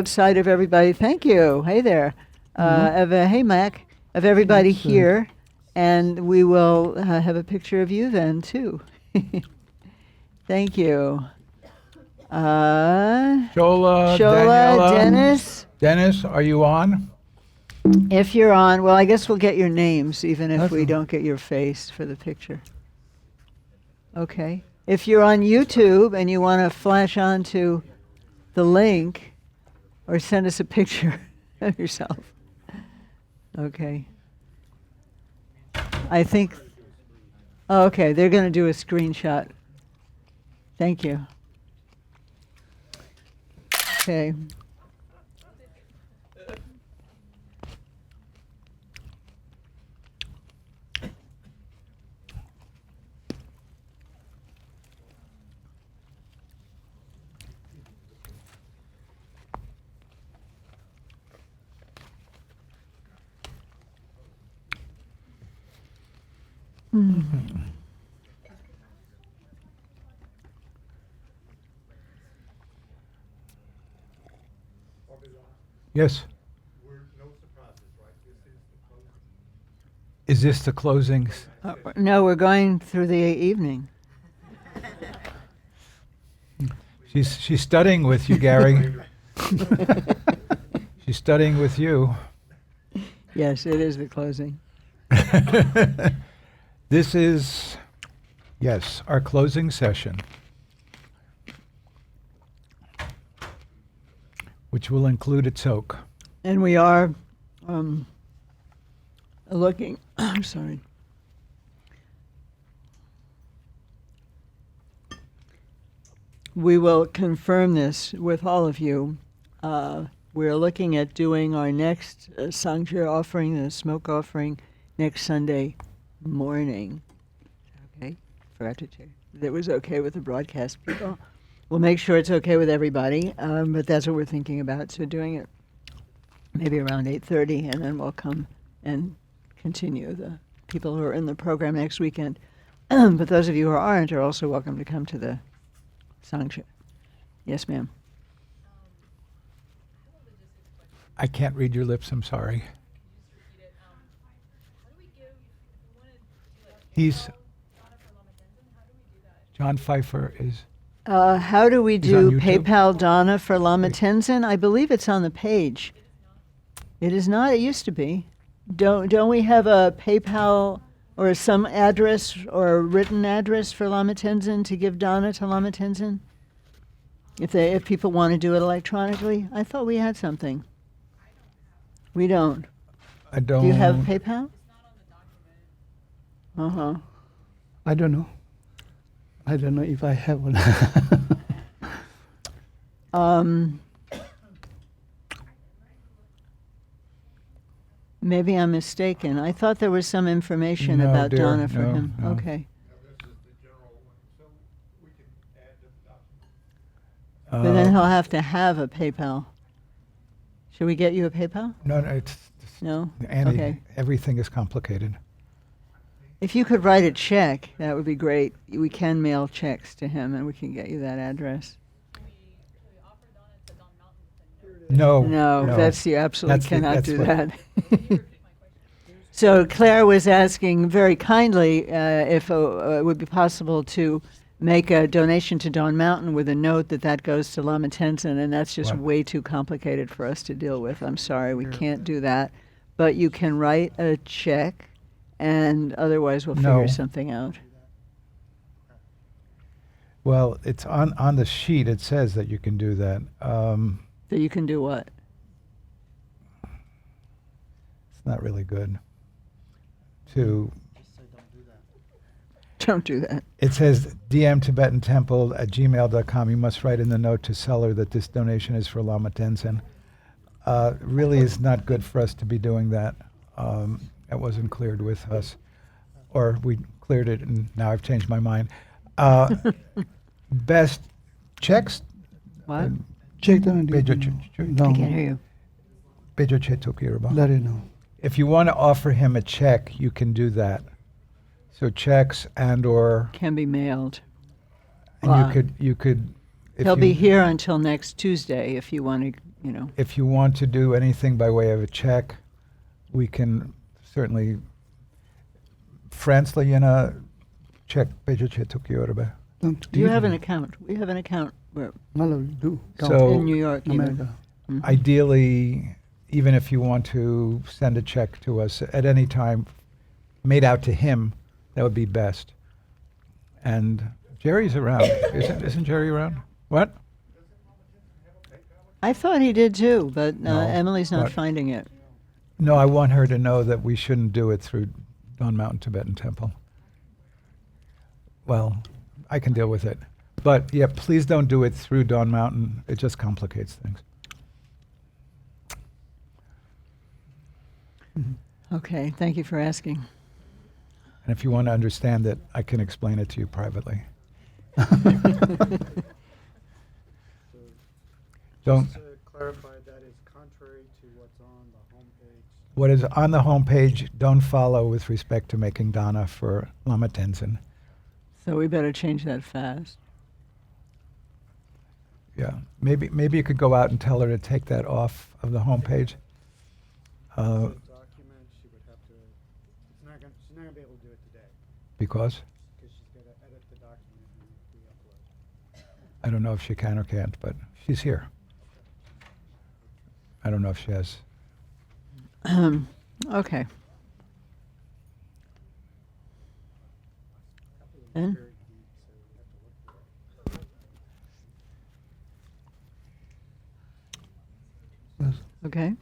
outside of everybody. Thank you. Hey there. Hey, Mac. Of everybody here. And we will have a picture of you then, too. Thank you. Shola, Shola, Dennis. Dennis, are you on? If you're on, well, I guess we'll get your names, even if we don't get your face for the picture. Okay. If you're on YouTube and you want to flash on to the link or send us a picture of yourself. Okay. I think, okay, they're going to do a screenshot. Thank you. Okay. Yes. Is this the closing? No, we're going through the evening. She's studying with you, Gary. She's studying with you. Yes, it is the closing. This is, yes, our closing session, which will include a Dzogchen. And we are looking, I'm sorry. We will confirm this with all of you. We're looking at doing our next Sangha offering, the smoke offering, next Sunday morning. Okay, forgot to check. That was okay with the broadcast people. We'll make sure it's okay with everybody, but that's what we're thinking about. So doing it maybe around 8:30, and then we'll come and continue the people who are in the program next weekend. But those of you who aren't are also welcome to come to the Sangha. Yes, ma'am. I can't read your lips, I'm sorry. He's John Pfeiffer is. How do we He's on do YouTube? PayPal Donna for Lama Tenzin? I believe it's on the page. It is not. It used to be. Don't we have a PayPal or some address or a written address for Lama Tenzin to give Donna to Lama Tenzin? If people want to do it electronically, I thought we had something. We don't. I don't. Do you have PayPal? Uh-huh. I don't know. I don't know if I have one. Maybe I'm mistaken. I thought there was some information No, about dear, Donna for no, him. no. Okay. But then he'll have to have a PayPal. Should we get you a PayPal? No, it's No? Annie, Okay. everything is complicated. If you could write a check, that would be great. We can mail checks to him, and we can get you that address. No. No, you absolutely That's cannot that's do what- that. So Claire was asking very kindly if it would be possible to make a donation to Dawn Mountain with a note that goes to Lama Tenzin, and that's just Wow. way too complicated for us to deal with. I'm sorry, we can't do that. But you can write a check, and otherwise we'll No. figure something out. Well, it's on the sheet. It says that you can do that. So you can do what? It's not really good. To Don't do that. it says DM Tibetan Temple at gmail.com. You must write in the note to seller that this donation is for Lama Tenzin. Really is not good for us to be doing that. That wasn't cleared with us, or we cleared it and now I've changed my mind. Best checks. What? Check them and Bejo I can't hear you. Bejo Chetokiraba. let it know. If you want to offer him a check, you can do that. So checks and or Can be mailed. and Wow. you could He'll be here until next Tuesday if you want to, you know. If you want to do anything by way of a check, we can certainly. France la check pejo che Tokyo. You have an account. We have an account where So in New York even. America. Mhm. ideally, even if you want to send a check to us at any time, made out to him, that would be best. And Jerry's around. Isn't Jerry around? What? I thought he did too, but No, Emily's not but- finding it. No, I want her to know that we shouldn't do it through Dawn Mountain Tibetan Temple. Well, I can deal with it. But yeah, please don't do it through Dawn Mountain. It just complicates things. Okay, thank you for asking. And if you want to understand it, I can explain it to you privately. Don't. Just to clarify, that is contrary to what's on the homepage. What is on the homepage, don't follow with respect to making dana for Lama Tenzin. So we better change that fast. Yeah, maybe you could go out and tell her to take that off of the homepage. The document, she would have to, she's not gonna be able to do it today, Because because she's gotta edit the document and re-upload. I don't know if she can or can't, but she's here. I don't know if she has. Okay. Then? Very deep, so you have to look for it. Okay.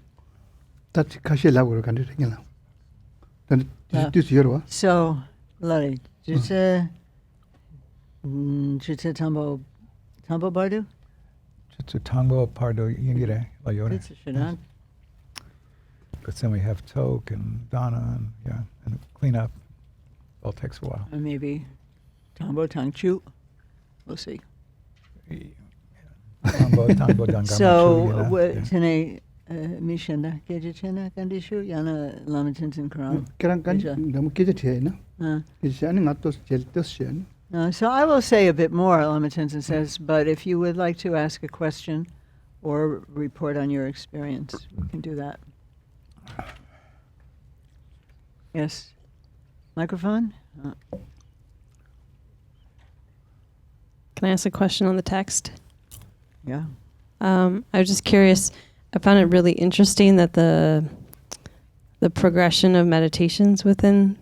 That's kashi lagu kan dia ngela. Dan Yeah. this year wa. So, Lari, jute tambo bardu? It's a Tangbo Pardo Yingire Layora. It's a shadan. But then we have Tok and Dana and clean up. All takes a while. Or maybe tambo tangchu. We'll see. Tangbo Dangama. So, tene mishanda kejechena kandishu yana Lama Tenzin Karam. Kerang kan Beja. damu keje thia na. Uh, Kije ani ngatos jeltos shen. So I will say a bit more, Lama Tenzin says, but if you would like to ask a question or report on your experience, you can do that. Yes. Microphone? Can I ask a question on the text? Yeah. I was just curious. I found it really interesting that the progression of meditations within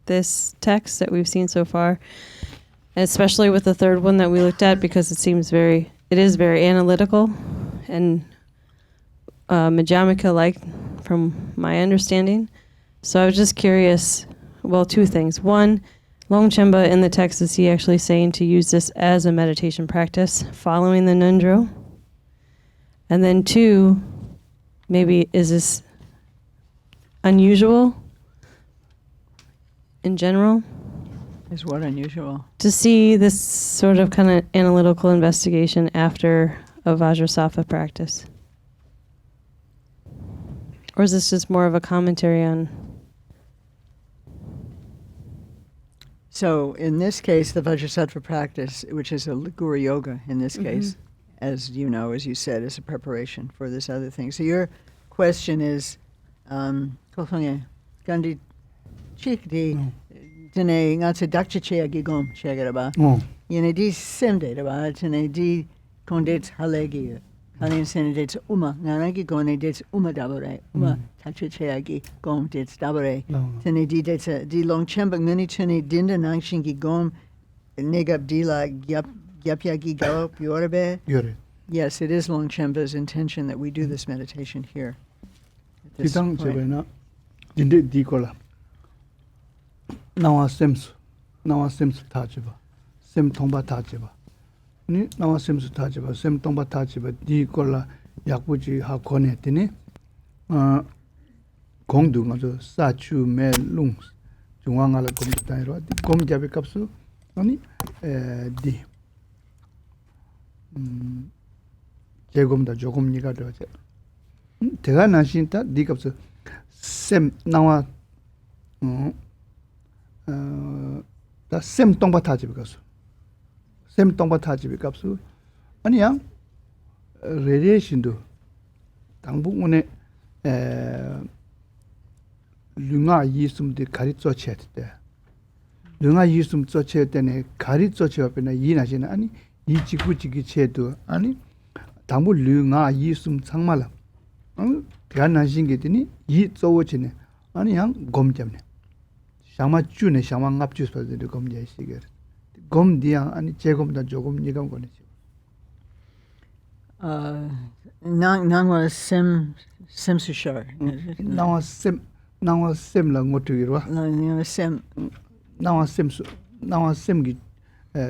this text that we've seen so far, especially with the third one that we looked at, because it is very analytical and Majamika-like from my understanding. So I was just curious, well, two things. One, Longchenpa in the text, is he actually saying to use this as a meditation practice following the Nundro? And then two, maybe is this unusual in general? Is what unusual? To see this sort of kind of analytical investigation after a Vajrasattva practice? Or is this just more of a commentary on... So in this case, the Vajrasattva practice, which is a Guru Yoga in this case, as you know, as you said, is a preparation for this other thing. So your question is, Gandhi Chikdi, Tene Natsa Dakchache Agigom Shagaraba, Oh. Yenedi Semde, Tene di Kondets Halegi, Halin Senedets Uma, Nanagi Gone Dets Uma Dabore, Uma Tachache Agi Gom Dets Dabore. Tene di Longchen Muni Tune Dinda Nangshingi Gom Negab Dila Yapyagi Galop Yorabe. Yore. Yes, it is Longchenpa's intention that we do this meditation here. At this Kitang point. chebe na. Dinde di kola. Nawa sems tajeba. Sem tongba tajeba. Ni nawa sems tajeba. Sem tongba tajeba di kola yakbuji ha kone tini. Gongdu ngazo sa chu me lung. Jungwa ngala gom tairo. Gom jabe kapsu. Ani di. 제곰다 조금 니가 되어져. 대가 나신다 니값서 셈 나와 다 셈 똥바 타집이 가서 셈 똥바 타집이 값수 아니야 radiation도 당분간에 류가 이숨데 가리쳐 챘대 류가 이숨 쩌체 때네 가리쳐 챘변에 이나지는 아니 이 지구지기 챘도 아니 당분 류가 이숨 상말라 대한나신 게 되니 이 쪼워지네 아니 양 검점네 샤마 주네 샤마 납주스퍼들 검제 시게 검디야 아니 제검다 조금 니가 거네지 Nangwa sim sushar. 나와 셈라 모투기로 Nangwa sim. 나와 셈기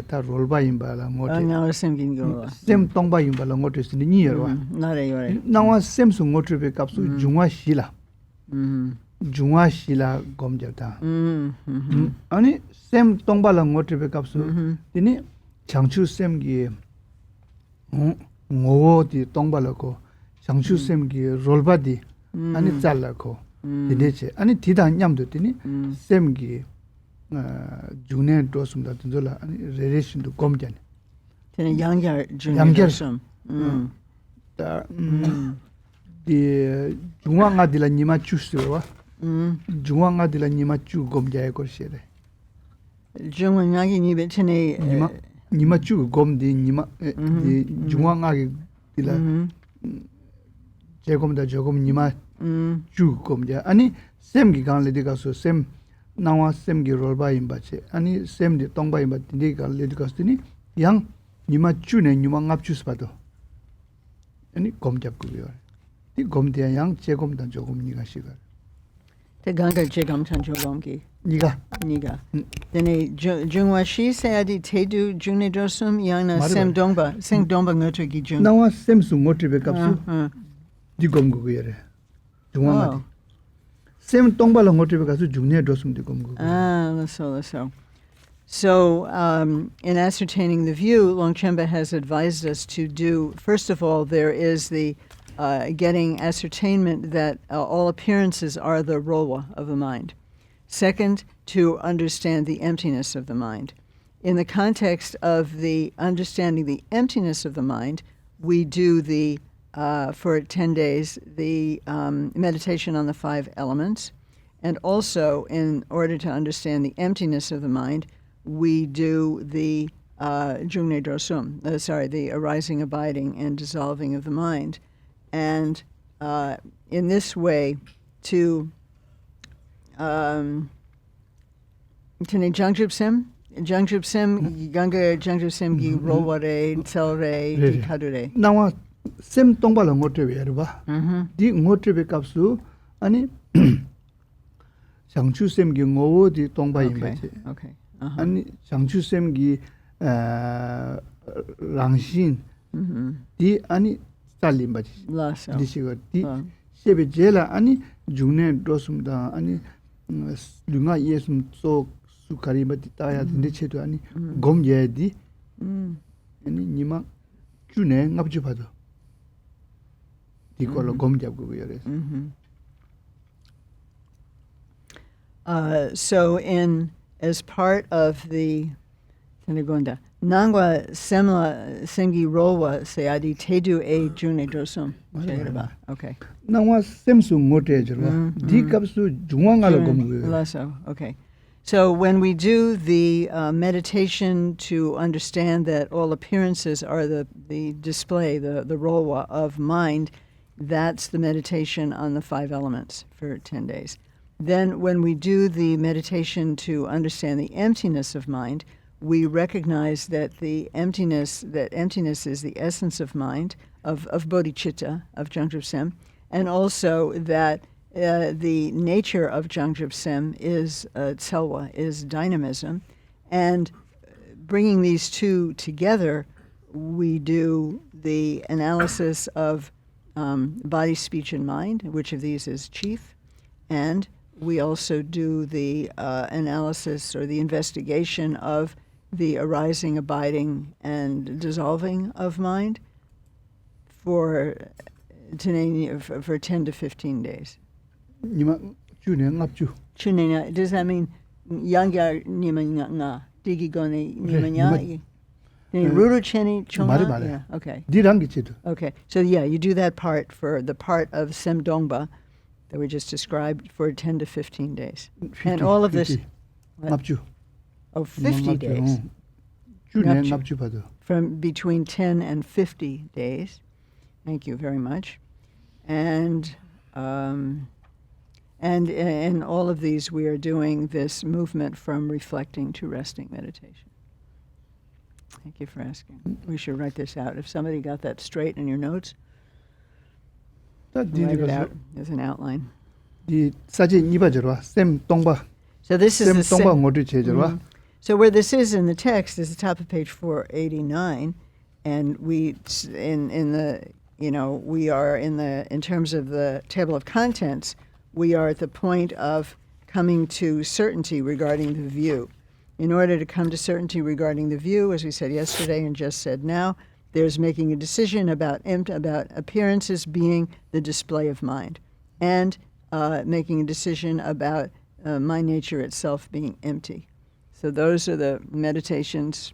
다 롤바임발라 모투 Nangwa sim gingo. 셈 똥바임발라 모투스니 니여와 Nare yore. 나와 셈수 모투베 값수 중화시라 중화시라 검절다 아니 셈 똥발라 모투베 값수 되니 장추 셈기 ngoodi tongbalako 장추 셈기 롤바디 아니 잘라고 되네체 아니 디다 냠도 되니 셈기 중내 도숨다 된돌라 아니 레레션도 검잖아 Tene yangyar Yangyar. sum. 디 중앙아딜라 니마 추스와 중앙아딜라 니마 추 검자에 걸시래 Jungwa nagi nibe tene. 니마 추 검디 니마 디 중앙아기 딜라 제검다 조금 니마 추 검자 아니 셈기 간레디 가서 셈 나와 셈기 롤바임 바체 아니 셈디 똥바임 바티 니가 레디 가스니 양 니마 추네 니마 납추스 바도 아니 검잡고요 이 검디야 양 제검다 조금 니가 시가 Te ganga jigam tancho gomgi. 니가 Niga. Tene jungwa shi sayadi tedu jungne dosum yana 말해봐. sem dongba. Sing dongba ngoto gi jung. 나와 셈수 모티베 값수 디검고예래 중앙아디 Oh. 셈 똥발로 모티베 값수 중내 도숨 디검고 Let's so. So, in ascertaining the view, Longchenpa has advised us to do, first of all, there is the getting ascertainment that all appearances are the rolwa of the mind. Second, to understand the emptiness of the mind. In the context of the understanding the emptiness of the mind, we do the, for 10 days, the meditation on the 5 elements. And also, in order to understand the emptiness of the mind, we do the jungne dosum, the arising, abiding, and dissolving of the mind. And in this way, to tene Jangjub Sim, Ganga Jangjub Sim gi rolware, tselre, di kadure. 나와 셈 똥발로 모티베 봐 디 모티베 값수 아니 장추 셈기 ngoodi 똥바임 바체 Okay. 아니 장추 셈기 랑신 디 아니 살림 바체 Lasso. 디시고 디 세베 제라 아니 중내 도숨다 아니 류가 예숨 속 수카리마디 따야 된데 체도 아니 곰예디 아니 니마 주네 납주 봐도 디콜로 곰잡고 그래 So as part of the Tenegonda, Nangwa Semla Sengi Rolwa Sayadi Tedu E June Dosum. Okay. 나와 셈수 모테저와 디 값수 중앙알로 곰고 Lasso. Okay. So when we do the meditation to understand that all appearances are the display, the rolwa of mind, that's the meditation on the 5 elements for 10 days. Then when we do the meditation to understand the emptiness of mind, we recognize that emptiness is the essence of mind, of bodhicitta, of Jangjub Sem, and also that the nature of Jangjub Sem is tselwa, is dynamism. And bringing these two together, we do the analysis of body, speech, and mind, which of these is chief, and we also do the analysis or the investigation of the arising, abiding, and dissolving of mind for 10 to 15 days. 니마 주네 납주 Chunena, does that mean yangya nima nga? Digi gone nima nya? Ruru Cheni Chonga? 말해. Yeah, okay. 니랑 기체도. Okay. So yeah, you do that part for the part of Semdongba that we just described for 10 to 15 days. And all of this, what? 납주. Oh, 50 days. 주내 납주. 납주 받아. From between 10 and 50 days. Thank you very much. And in all of these, we are doing this movement from reflecting to resting meditation. Thank you for asking. We should write this out. If somebody got that straight in your notes, 자, write it 니가 out as an outline. 니 사진 이바저와 쌤 똥바. So this is 쌤 the 똥바 모두 제저와. So where this is in the text is the top of page 489, and we in the we are in terms of the table of contents, we are at the point of coming to certainty regarding the view. In order to come to certainty regarding the view, as we said yesterday and just said now, there's making a decision about appearances being the display of mind, and making a decision about my nature itself being empty. So those are the meditations.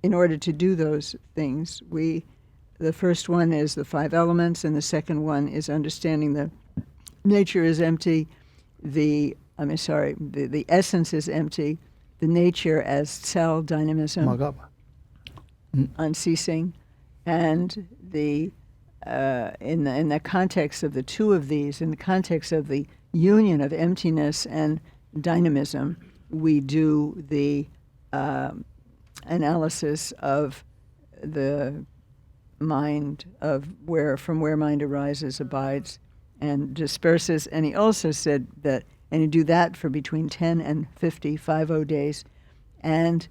In order to do those things, the first one is the 5 elements, and the second one is understanding the nature is empty, the essence is empty, the nature as cell dynamism, 마가. unceasing, and the in the context of the two of these, in the context of the union of emptiness and dynamism, we do the analysis of the mind, of from where mind arises, abides, and disperses. And he also said that, and you do that for between 10 and 50 days, and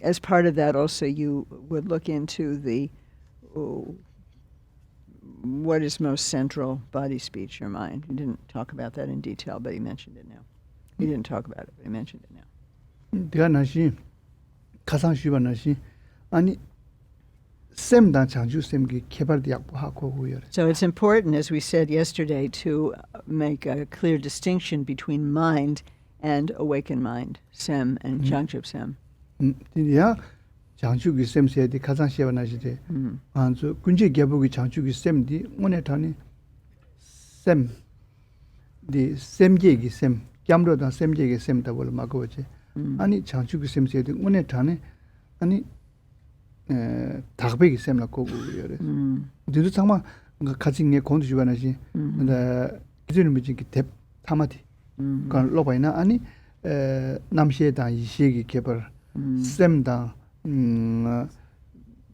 as part of that also you would look into the what is most central, body, speech, or mind. He didn't talk about that in detail, but he mentioned it now. He didn't talk about it, but he mentioned it now. 내가 나시 가상 쉬바 나시 아니 쌤당 장주 쌤기 개발도 약보하고 고요. So it's important, as we said yesterday, to make a clear distinction between mind and awakened mind, sem and Jangchup sem. 야 장주기 쌤세디 가상 쉬바 나시데. 안주 군지 개부기 장주기 쌤디 오늘 타니 쌤 디 쌤계기 쌤 깜로다 쌤계기 쌤다 볼 막고지. 아니 장주기 쌤세디 오늘 타니 아니 다백이 쌤라 고고요. 뒤도 정말 같이 내 공부 주변에지. 근데 기존에 무슨 대 타마티. 그러니까 로바이나 아니 남시에다 이시기 개발 쌤다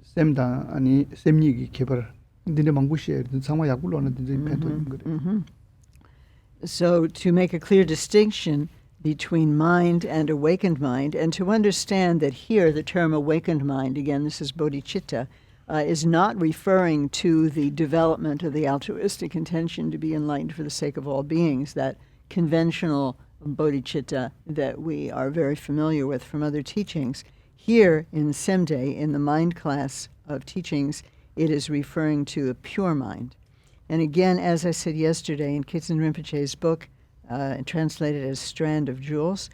쌤다 아니 쌤이기 개발 근데 망부시에 정말 약불로 하는 데 펜토인 거래. So to make a clear distinction between mind and awakened mind, and to understand that here the term awakened mind, again this is bodhicitta, is not referring to the development of the altruistic intention to be enlightened for the sake of all beings, that conventional bodhicitta that we are very familiar with from other teachings. Here in Semde, in the Mind Class of Teachings, it is referring to a pure mind. And again, as I said yesterday in Kitsen Rinpoche's book, translated as Strand of Jewels,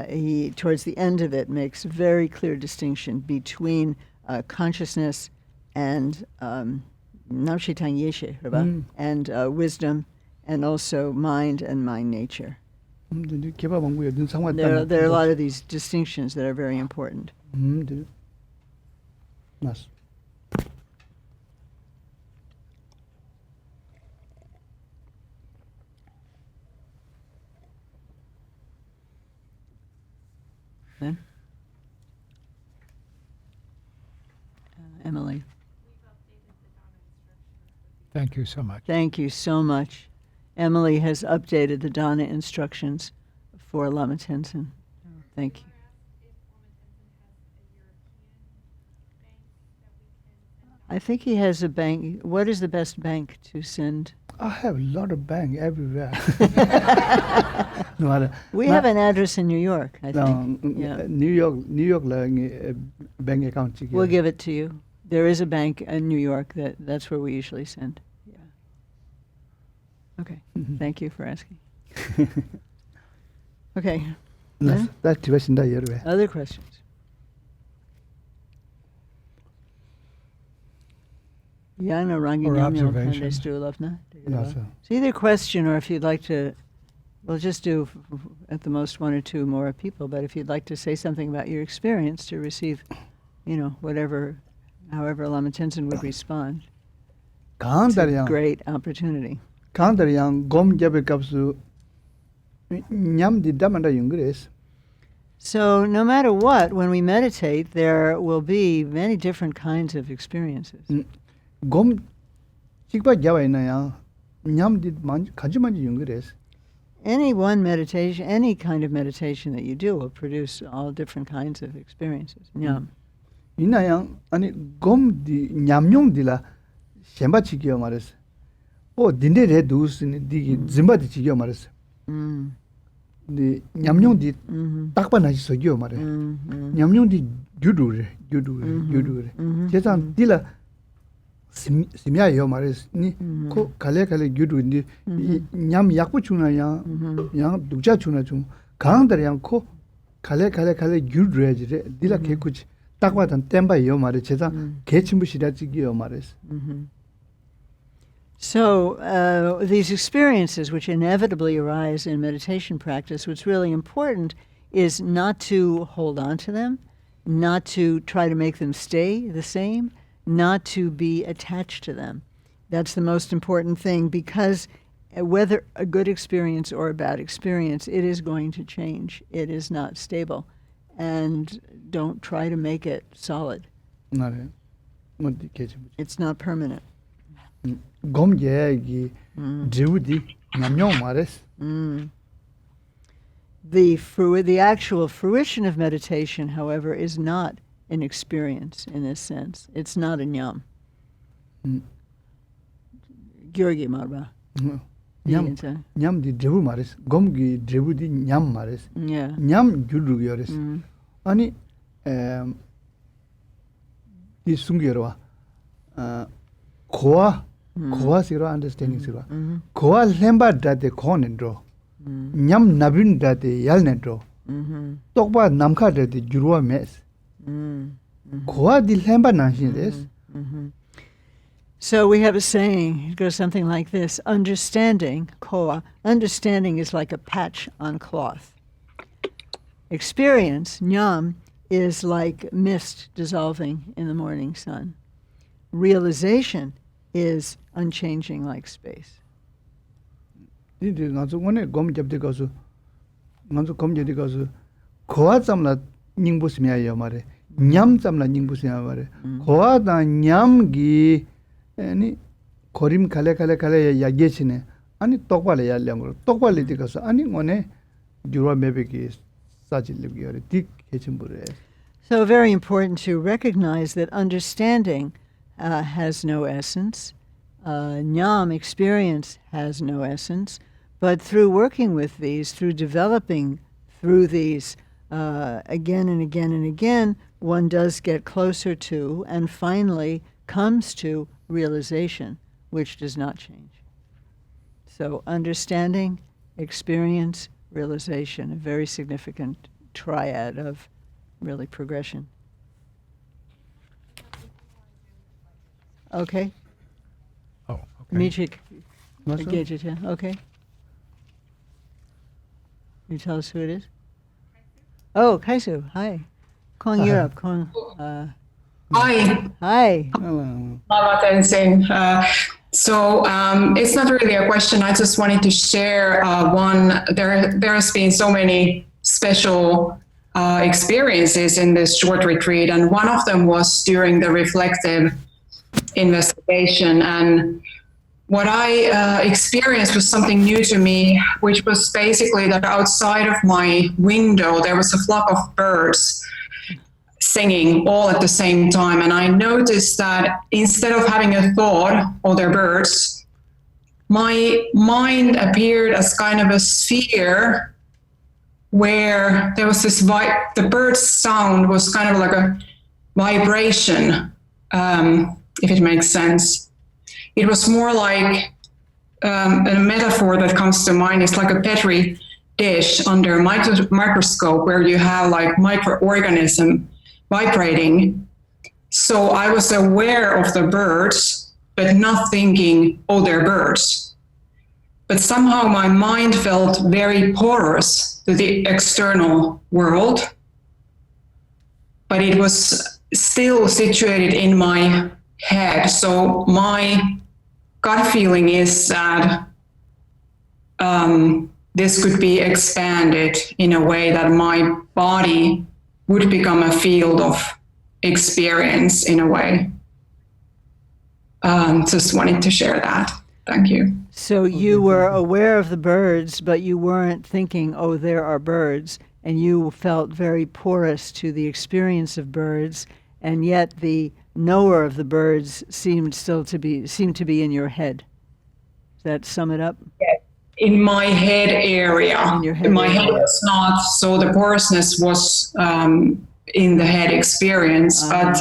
he, towards the end of it, makes very clear distinction between consciousness and Namshitan Yeshe, and wisdom, and also mind and mind nature. There are a lot of these distinctions that are very important. 맞습니다. Then? Emily. Thank you so much. Thank you so much. Emily has updated the Dana instructions for Lama Tenzin. Thank you. I think he has a bank. What is the best bank to send? I have a lot of bank everywhere. We have an address in New York, I think. Yeah. New York bank account. We'll give it to you. There is a bank in New York that's where we usually send. Yeah. Okay. Thank you for asking. Okay. 다 디바신다 여러분. Other questions? Yana rangi Or nyamyo observation. kande stu lovna. 맞아. It's either question or if you'd like to, we'll just do at the most one or two more people, but if you'd like to say something about your experience to receive, whatever, however Lama Tenzin would respond, it's a 강다리양 great opportunity. 강다리양 곰 잡을 값수 냠디 담한다 연그레스. So no matter what, when we meditate, there will be many different kinds of experiences. 곰 찍바 잡아 있나야 냠디 가지만지 연그레스. Any one meditation, any kind of meditation that you do will produce all different kinds of experiences. Nyam. 이나야 아니 곰디 냠용디라 셴바 지기어 말했어. 딘데레 두스니 디기 짐바디 지기어 말했어. 디 냠용디 딱바나지 서기어 말해. 냠용디 규두레. 제상 딜라 심야요 말했어. 니코 갈래 규두인디 냠 약부 주나야 양 두자 주나 좀 강들이양 코 갈래 규두레지레 딜라 개쿠지 딱바단 땜바요 말해. 제상 개침부시라 지기어 말했어. So these experiences which inevitably arise in meditation practice, what's really important is not to hold on to them, not to try to make them stay the same, not to be attached to them. That's the most important thing, because whether a good experience or a bad experience, it is going to change. It is not stable. And don't try to make it solid. 나래. 뭐디 개침부. It's not permanent. 곰 얘기 지우디 냠용 말했어. The actual fruition of meditation, however, is not an experience in this sense. It's not a nyam. Gyurgi marba. 냠디 지우 말했어. 곰기 지우디 냠 말했어. Yeah. 냠 규르기 말했어. 아니 이 숨겨와 고아 시로 understanding 시로 고아 렘바 다데 코넨도 냠 나빈 다데 얄넨도 똑바 남카 다데 주루와 메스 고아 디 렘바 나신데스. So we have a saying, it goes something like this: understanding, koa, understanding is like a patch on cloth. Experience, nyam, is like mist dissolving in the morning sun. Realization is unchanging like space. 디디 나서 오늘 곰 잡데 가서 나서 곰 잡데 가서 고아 잠라 닝부스미야요 말에 냠 잠라 닝부스미야 말에 고아다 냠기 아니 고림 칼레 야게치네 아니 똑발에 야량으로 똑발에 디가서 아니 오늘 주로 메베기 사질리기요 디 개침부래. So very important to recognize that understanding has no essence. Nyam, experience, has no essence. But through working with these, through developing through these again and again and again, one does get closer to and finally comes to realization, which does not change. So understanding, experience, realization, a very significant triad of really progression. Okay. Oh, okay. Michik, 맞아. okay. You tell us who it is? Oh, Kaisu, hi. Calling Europe, calling, Hi, hi. Lama Tenzin. So it's not really a question. I just wanted to share one. There has been so many special experiences in this short retreat, and one of them was during the reflective investigation. And what I experienced was something new to me, which was basically that outside of my window there was a flock of birds singing all at the same time. And I noticed that instead of having a thought, oh, they're birds, my mind appeared as kind of a sphere where there was this the bird's sound was kind of like a vibration, if it makes sense. It was more like a metaphor that comes to mind. It's like a Petri dish under a microscope where you have like microorganism vibrating. So I was aware of the birds, but not thinking, oh, they're birds. But somehow my mind felt very porous to the external world, but it was still situated in my head. So my gut feeling is that this could be expanded in a way that my body would become a field of experience in a way. Just wanted to share that. Thank you. So you were aware of the birds, but you weren't thinking, oh, there are birds, and you felt very porous to the experience of birds, and yet the knower of the birds seemed to be in your head. Does that sum it up? In my head area. In your head my area. head was not, so the porousness was in the head experience, but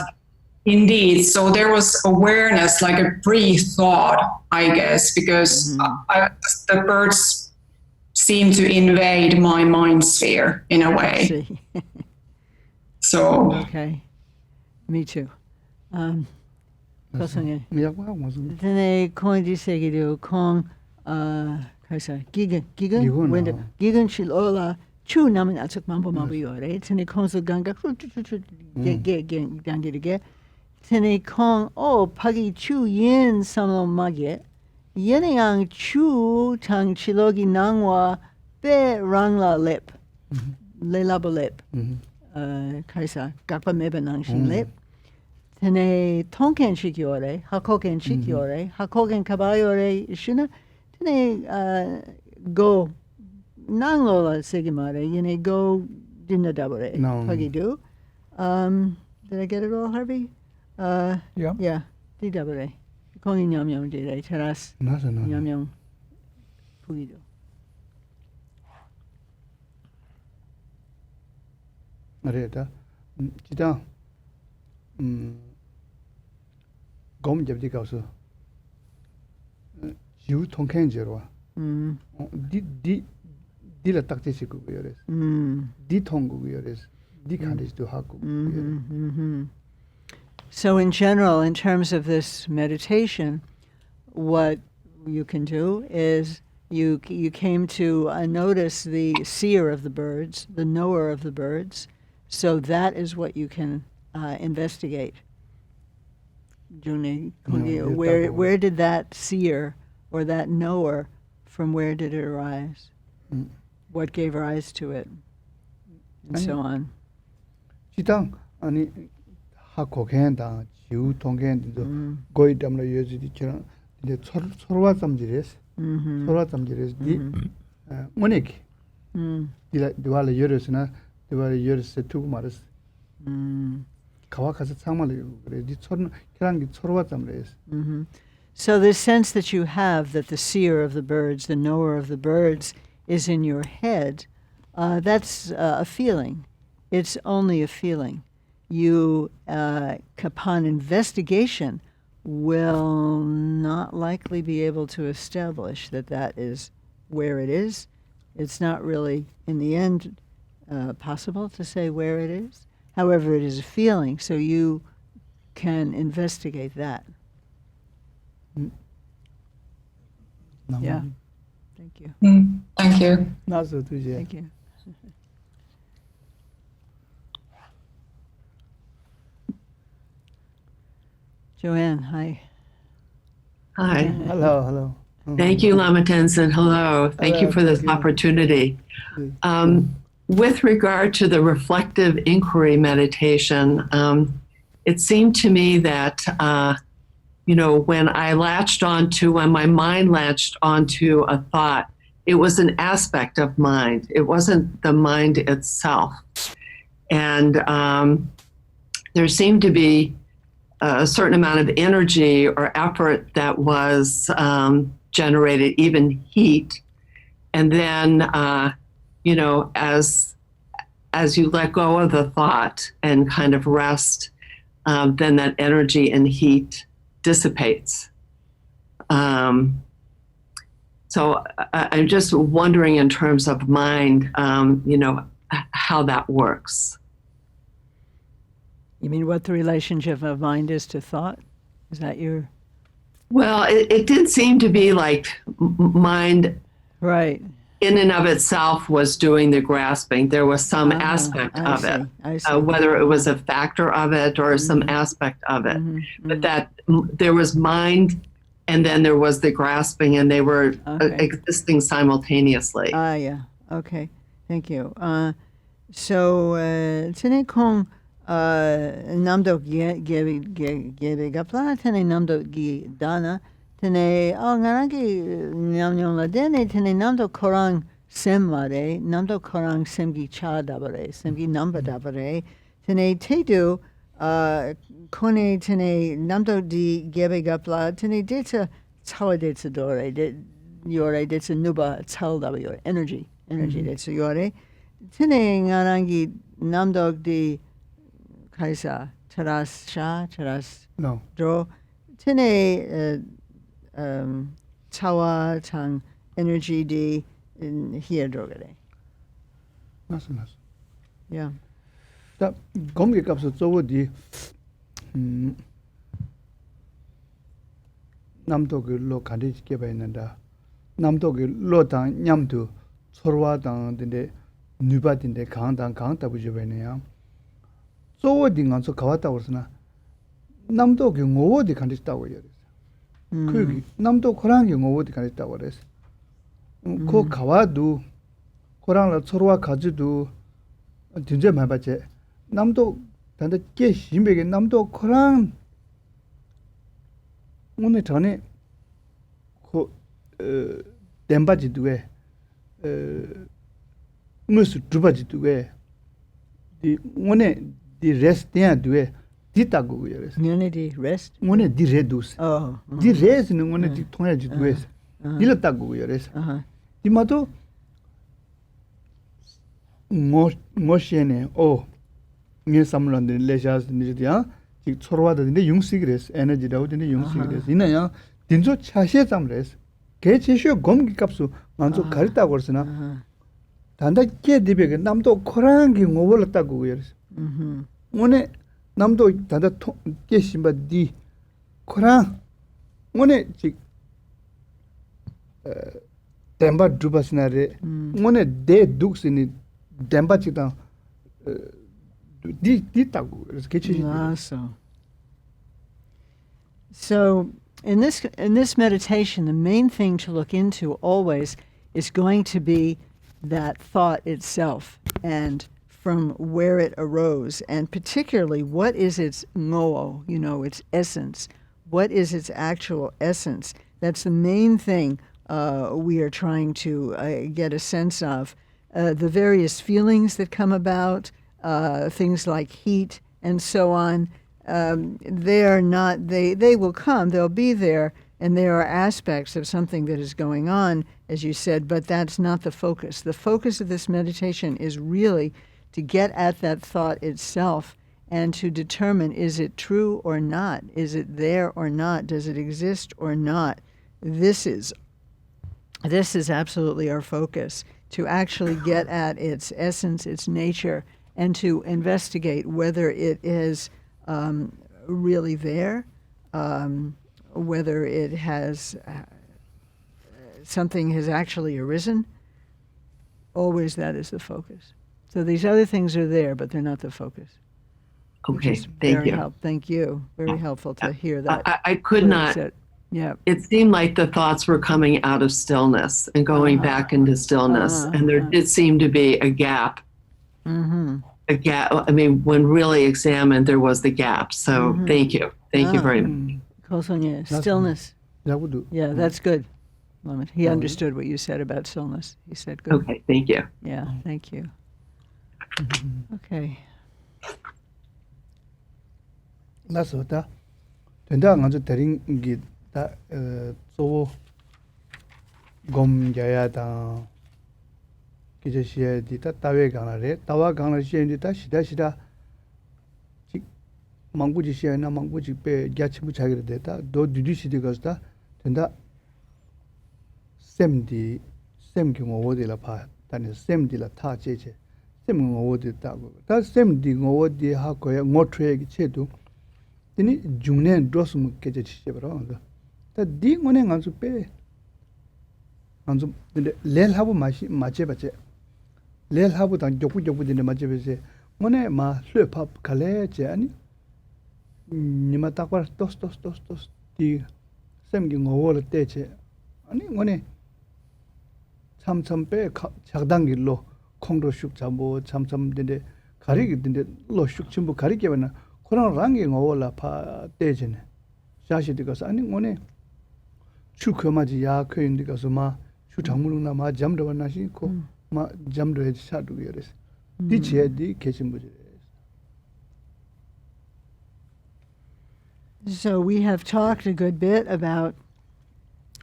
indeed, so there was awareness, like a pre-thought, I guess, because the birds seem to invade my mind sphere in a I way. see. So Okay. Me too. Kosange. 미약과 무슨 Tene kong di segidu kong kaisa gigan Gigan, when oh. gigan chilola chu namen atsuk mambo yore. Tene kong so ganga ge Tene kong o pagi chu yin samlo magye. Yene yang chu tang chilogi nangwa be rangla lip. Le labo lip. Kaisa gakpa meba nangshin lip. Tene tonken shikyore, hakoken shikyore, hakoken kabayore shuna. Tene go nanglola sigimare, yene go dinadabore. No. Pagidu. Did I get it all, Harvey? Yeah. Yeah. Didabore. Kongi nyamyong dire, teras 나서 나 nyamyong pugidu. 그래다 지다 검 잡지 가서 지우 통캔제로 디 디라 딱지시 그거요레 디 통구요레 디 칸디스도 하고 So in general, in terms of this meditation, what you can do is you came to notice the seer of the birds, the knower of the birds. So that is what you can investigate. June, where did that seer or that knower, from where did it arise? What gave rise to it? And so on. 지당 아니 하코캔다 지우 통캔도 거의 담로 여지디처럼 이제 서로와 잠지레스 서로와 잠지레스 디 모닉 디와레 여르스나 디와레 여르스 두고 말스 가와 가서 상말을 그래 디 서로 그랑기 서로와 잠레스 So the sense that you have that the seer of the birds, the knower of the birds, is in your head, that's a feeling. It's only a feeling. You, upon investigation, will not likely be able to establish that that is where it is. It's not really, in the end, possible to say where it is. However, it is a feeling, so you can investigate that. Yeah. Thank you. Thank you. 나서 두제 Thank you. Joanne, hi. Hi. hello Thank you, Lama Tenzin. Hello. Thank you for this thank you. opportunity. With regard to the reflective inquiry meditation, it seemed to me that, when when my mind latched onto a thought, it was an aspect of mind. It wasn't the mind itself. And there seemed to be a certain amount of energy or effort that was generated, even heat. And then, as you let go of the thought and kind of rest, then that energy and heat dissipates. So I'm just wondering in terms of mind, how that works. You mean what the relationship of mind is to thought? Is that your... Well, it did seem to be like mind Right. in and of itself was doing the grasping. There was some aspect of it, I see. whether it was a factor of it or some aspect of it, but that there was mind and then there was the grasping, and they were existing simultaneously. Yeah. Okay. Thank you. So, tene kong namdo gebe gapla, tene namdo gi dana, tene ngarangi nyamnyong la dene, tene namdo korang sem mare, namdo korang semgi cha dabare, semgi namba dabare, tene tedu, kone tene namdo di gebe gapla, tene deta tsawa deta dore, yore deta nuba tsal daba yore, energy deta yore, tene ngarangi namdo di kaisa taras sha, taras No. dro, tene tsawa tang energy di here drogare. 맞습니다. Yeah. 자, 검게 값을 쪼어디 남도글로 가리지게 봐있는다. 남도글로 당 냠도 서로와당 근데 누바딘데 강당 강다 부지 봐있네요. 쪼어디 간서 가왔다고 그러나 남도그 오어디 간다고 해요. 그 남도 코랑이 오어디 간다고 그랬어. 그 가와도 코랑을 서로와 가지도 진짜 많이 봤지. 남도 단데 꽤 심하게 남도 코랑 오늘 전에 그 덴바지도에 무슨 두바지도에 이 오늘 디 레스트야도에 디타고 그래서 Community rest. 오늘 디 레두스 Oh. 디 레스는 오늘 디 통해지도에 일었다고 그래서 이마도 모시네 오 네 삼런데 레자스 니디야 지 초로와드인데 융식이랬어 에너지라고 되는데 융식이랬어 이나야 딘조 차시에 잠랬어 개 제시오 검기 값수 만족 가르다고 그랬으나 단다 깨 디베게 남도 코랑기 오월었다고 그랬어 오늘 남도 단다 깨 심바디 코랑 오늘 지 덴바 두바스나레 오늘 데 둑스니 덴바 치다 디타고 그래서 개치시 So in this meditation, the main thing to look into always is going to be that thought itself and from where it arose, and particularly what is its ngoo, its essence. What is its actual essence? That's the main thing we are trying to get a sense of. The various feelings that come about, things like heat and so on, they will come, they'll be there, and there are aspects of something that is going on, as you said, but that's not the focus. The focus of this meditation is really to get at that thought itself and to determine, is it true or not? Is it there or not? Does it exist or not? This is absolutely our focus, to actually get at its essence, its nature, and to investigate whether it is really there, whether it has something has actually arisen. Always that is the focus. So these other things are there, but they're not the focus. Okay, thank you. Thank you. Very helpful to hear that. I could not. Yeah. It seemed like the thoughts were coming out of stillness and going back into stillness, and there did seem to be a gap. A gap. I mean, when really examined, there was the gap. So thank you. Thank you very much. Stillness. 야구도 Yeah, that's good. He understood what you said about stillness. He said good. Okay, thank you. Yeah, thank you. Okay. 나서다 된다 가서 데린 게다 소 곰야야다 기저시에 디다 따외 강아래 따와 강아 시에디다 시다시다 직 망부지 시에나 망부지 빼 야치부 자기를 됐다 도 뒤뒤시디 가서다 된다 셈디 셈기 ngowo디라 파 다니 셈디라 타 제제 셈 ngowo디 따고 다 셈디 ngowo디 하고야 ngo트에기 체도 드니 중네 드스무 깨제 치셔버어 다디 ngo네 간수 빼 간수 근데 렐하고 마시 마제바제 렐하고 당 조구조구 드네 마제베제 ngo네 마 hlöpap 칼레제 아니 니마 딱바 토스토스토스토스 디 셈기 ngowo를 때제 아니 ngo네 참참 빼 작당길로 콩도 슉 잡고 참참인데 가리기인데 로슉 전부 가리게면 그런 랑이 ngowo라 파 때제네 샤시디 가서 아니 ngo네 추커마지 야 커인디 가서 마 추장물나 마 잠도나시고 마 잠도에 샤두게 그래서 디체디 계신부지. So we have talked a good bit about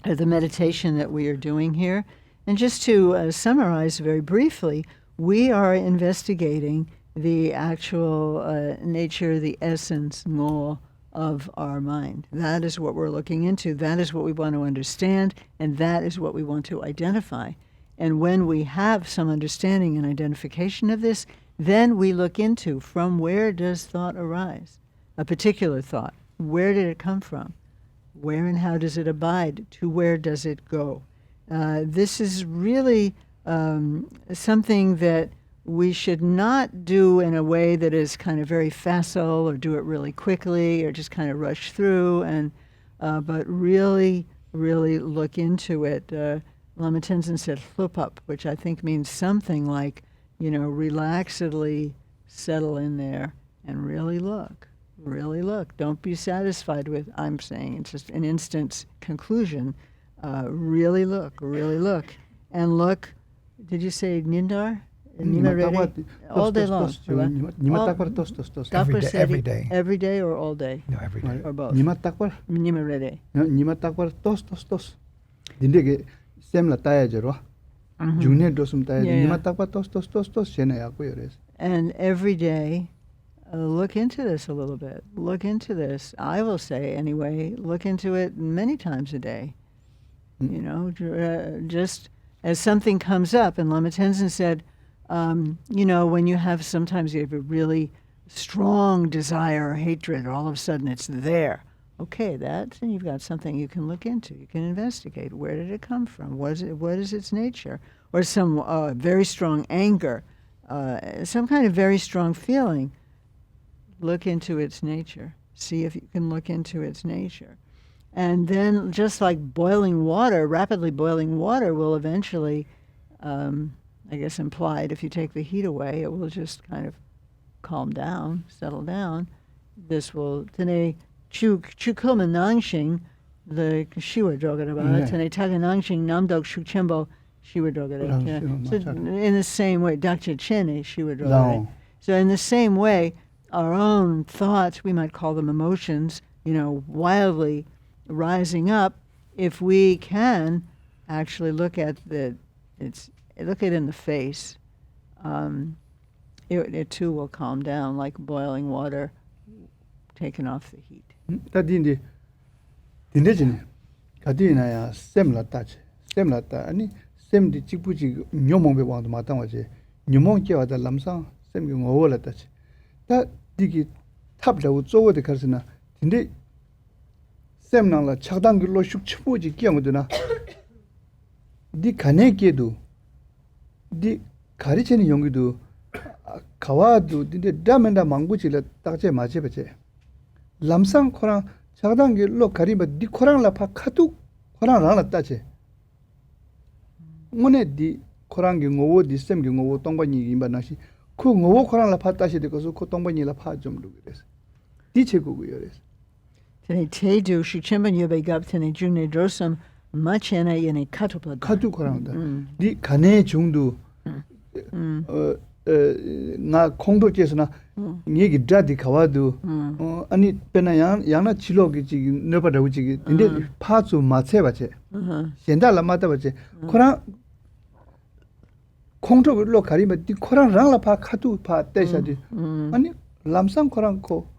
the meditation that we are doing here. And just to summarize very briefly, we are investigating the actual nature, the essence, ngo, of our mind. That is what we're looking into. That is what we want to understand, and that is what we want to identify. And when we have some understanding and identification of this, then we look into from where does thought arise, a particular thought. Where did it come from? Where and how does it abide? To where does it go? This is really something that we should not do in a way that is kind of very facile or do it really quickly or just kind of rush through, and but really, really look into it. Lama Tenzin said "hlupap," which I think means something like, relaxedly settle in there and really look. Really look. Don't be satisfied with, I'm saying, it's just an instant conclusion. Really look, and look. Did you say nindar? All day long. Every day. Every day or all day? No, every day. Or both? 니마 딱벌 Nima rede. 니마 딱벌 토스 딘데게 셈라 따야죠로 중네 도스um 따야 Yeah. 니마 딱벌 토스 셴야고 요레스. And every day, look into this a little bit. Look into this. I will say, anyway, look into it many times a day. Just as something comes up. And Lama Tenzin said, when you have a really strong desire or hatred, all of a sudden it's there. Okay, then you've got something you can look into. You can investigate. Where did it come from? What is its nature? Or some very strong anger, some kind of very strong feeling. Look into its nature. See if you can look into its nature. And then just like boiling water, rapidly boiling water will eventually, implied, if you take the heat away, it will just kind of calm down, settle down. This will, tene chu kulman nangshing, the shiwa drogaraba, tene taga nangshing namdog shukchembo shiwa drogaraba. So in the same way, dakcha chene shiwa drogaraba. So in the same way, our own thoughts, we might call them emotions, wildly rising up, if we can actually look at it in the face, it too will calm down, like boiling water taking off the heat. 다 딘데지네 가디나야 셈라 따 아니 셈디 찍부지 뇨몽베 왕도 마땅하지 뇨몽께 와다 람상 셈기 ngowola 따지 다 디기 탑라고 쪼고데 가르스나 딘데 셈나라 차당길로 슉 치부지 끼어모드나 디 가네게도 디 가리체는 용기도 가와도 딘데 다멘다 망부지라 딱제 맞제베제 람상 코랑 차당길로 가리바 디 코랑 라파 카두 코랑 라나 따제 오네 디 코랑기 ngowo 디 셈기 ngowo 똥바니 임바나시 그 ngowo 코랑 라파 따시 되고서 그 똥바니 라파 좀 루그레스 디 체고고요레스 Tene tedu shichemban yobegab tene june drosam machena yene katupla. 카두 코랑다 디 가네 중도 나 공도께서나 얘기 다디 가와도 아니 빼나야 야나 치료기 지금 너바다고 지금 근데 파주 마체바체 현달라 마다바체 코랑 공도로 가리면 디 코랑 랑라 파 카두 파 때샤디 아니 람상 코랑코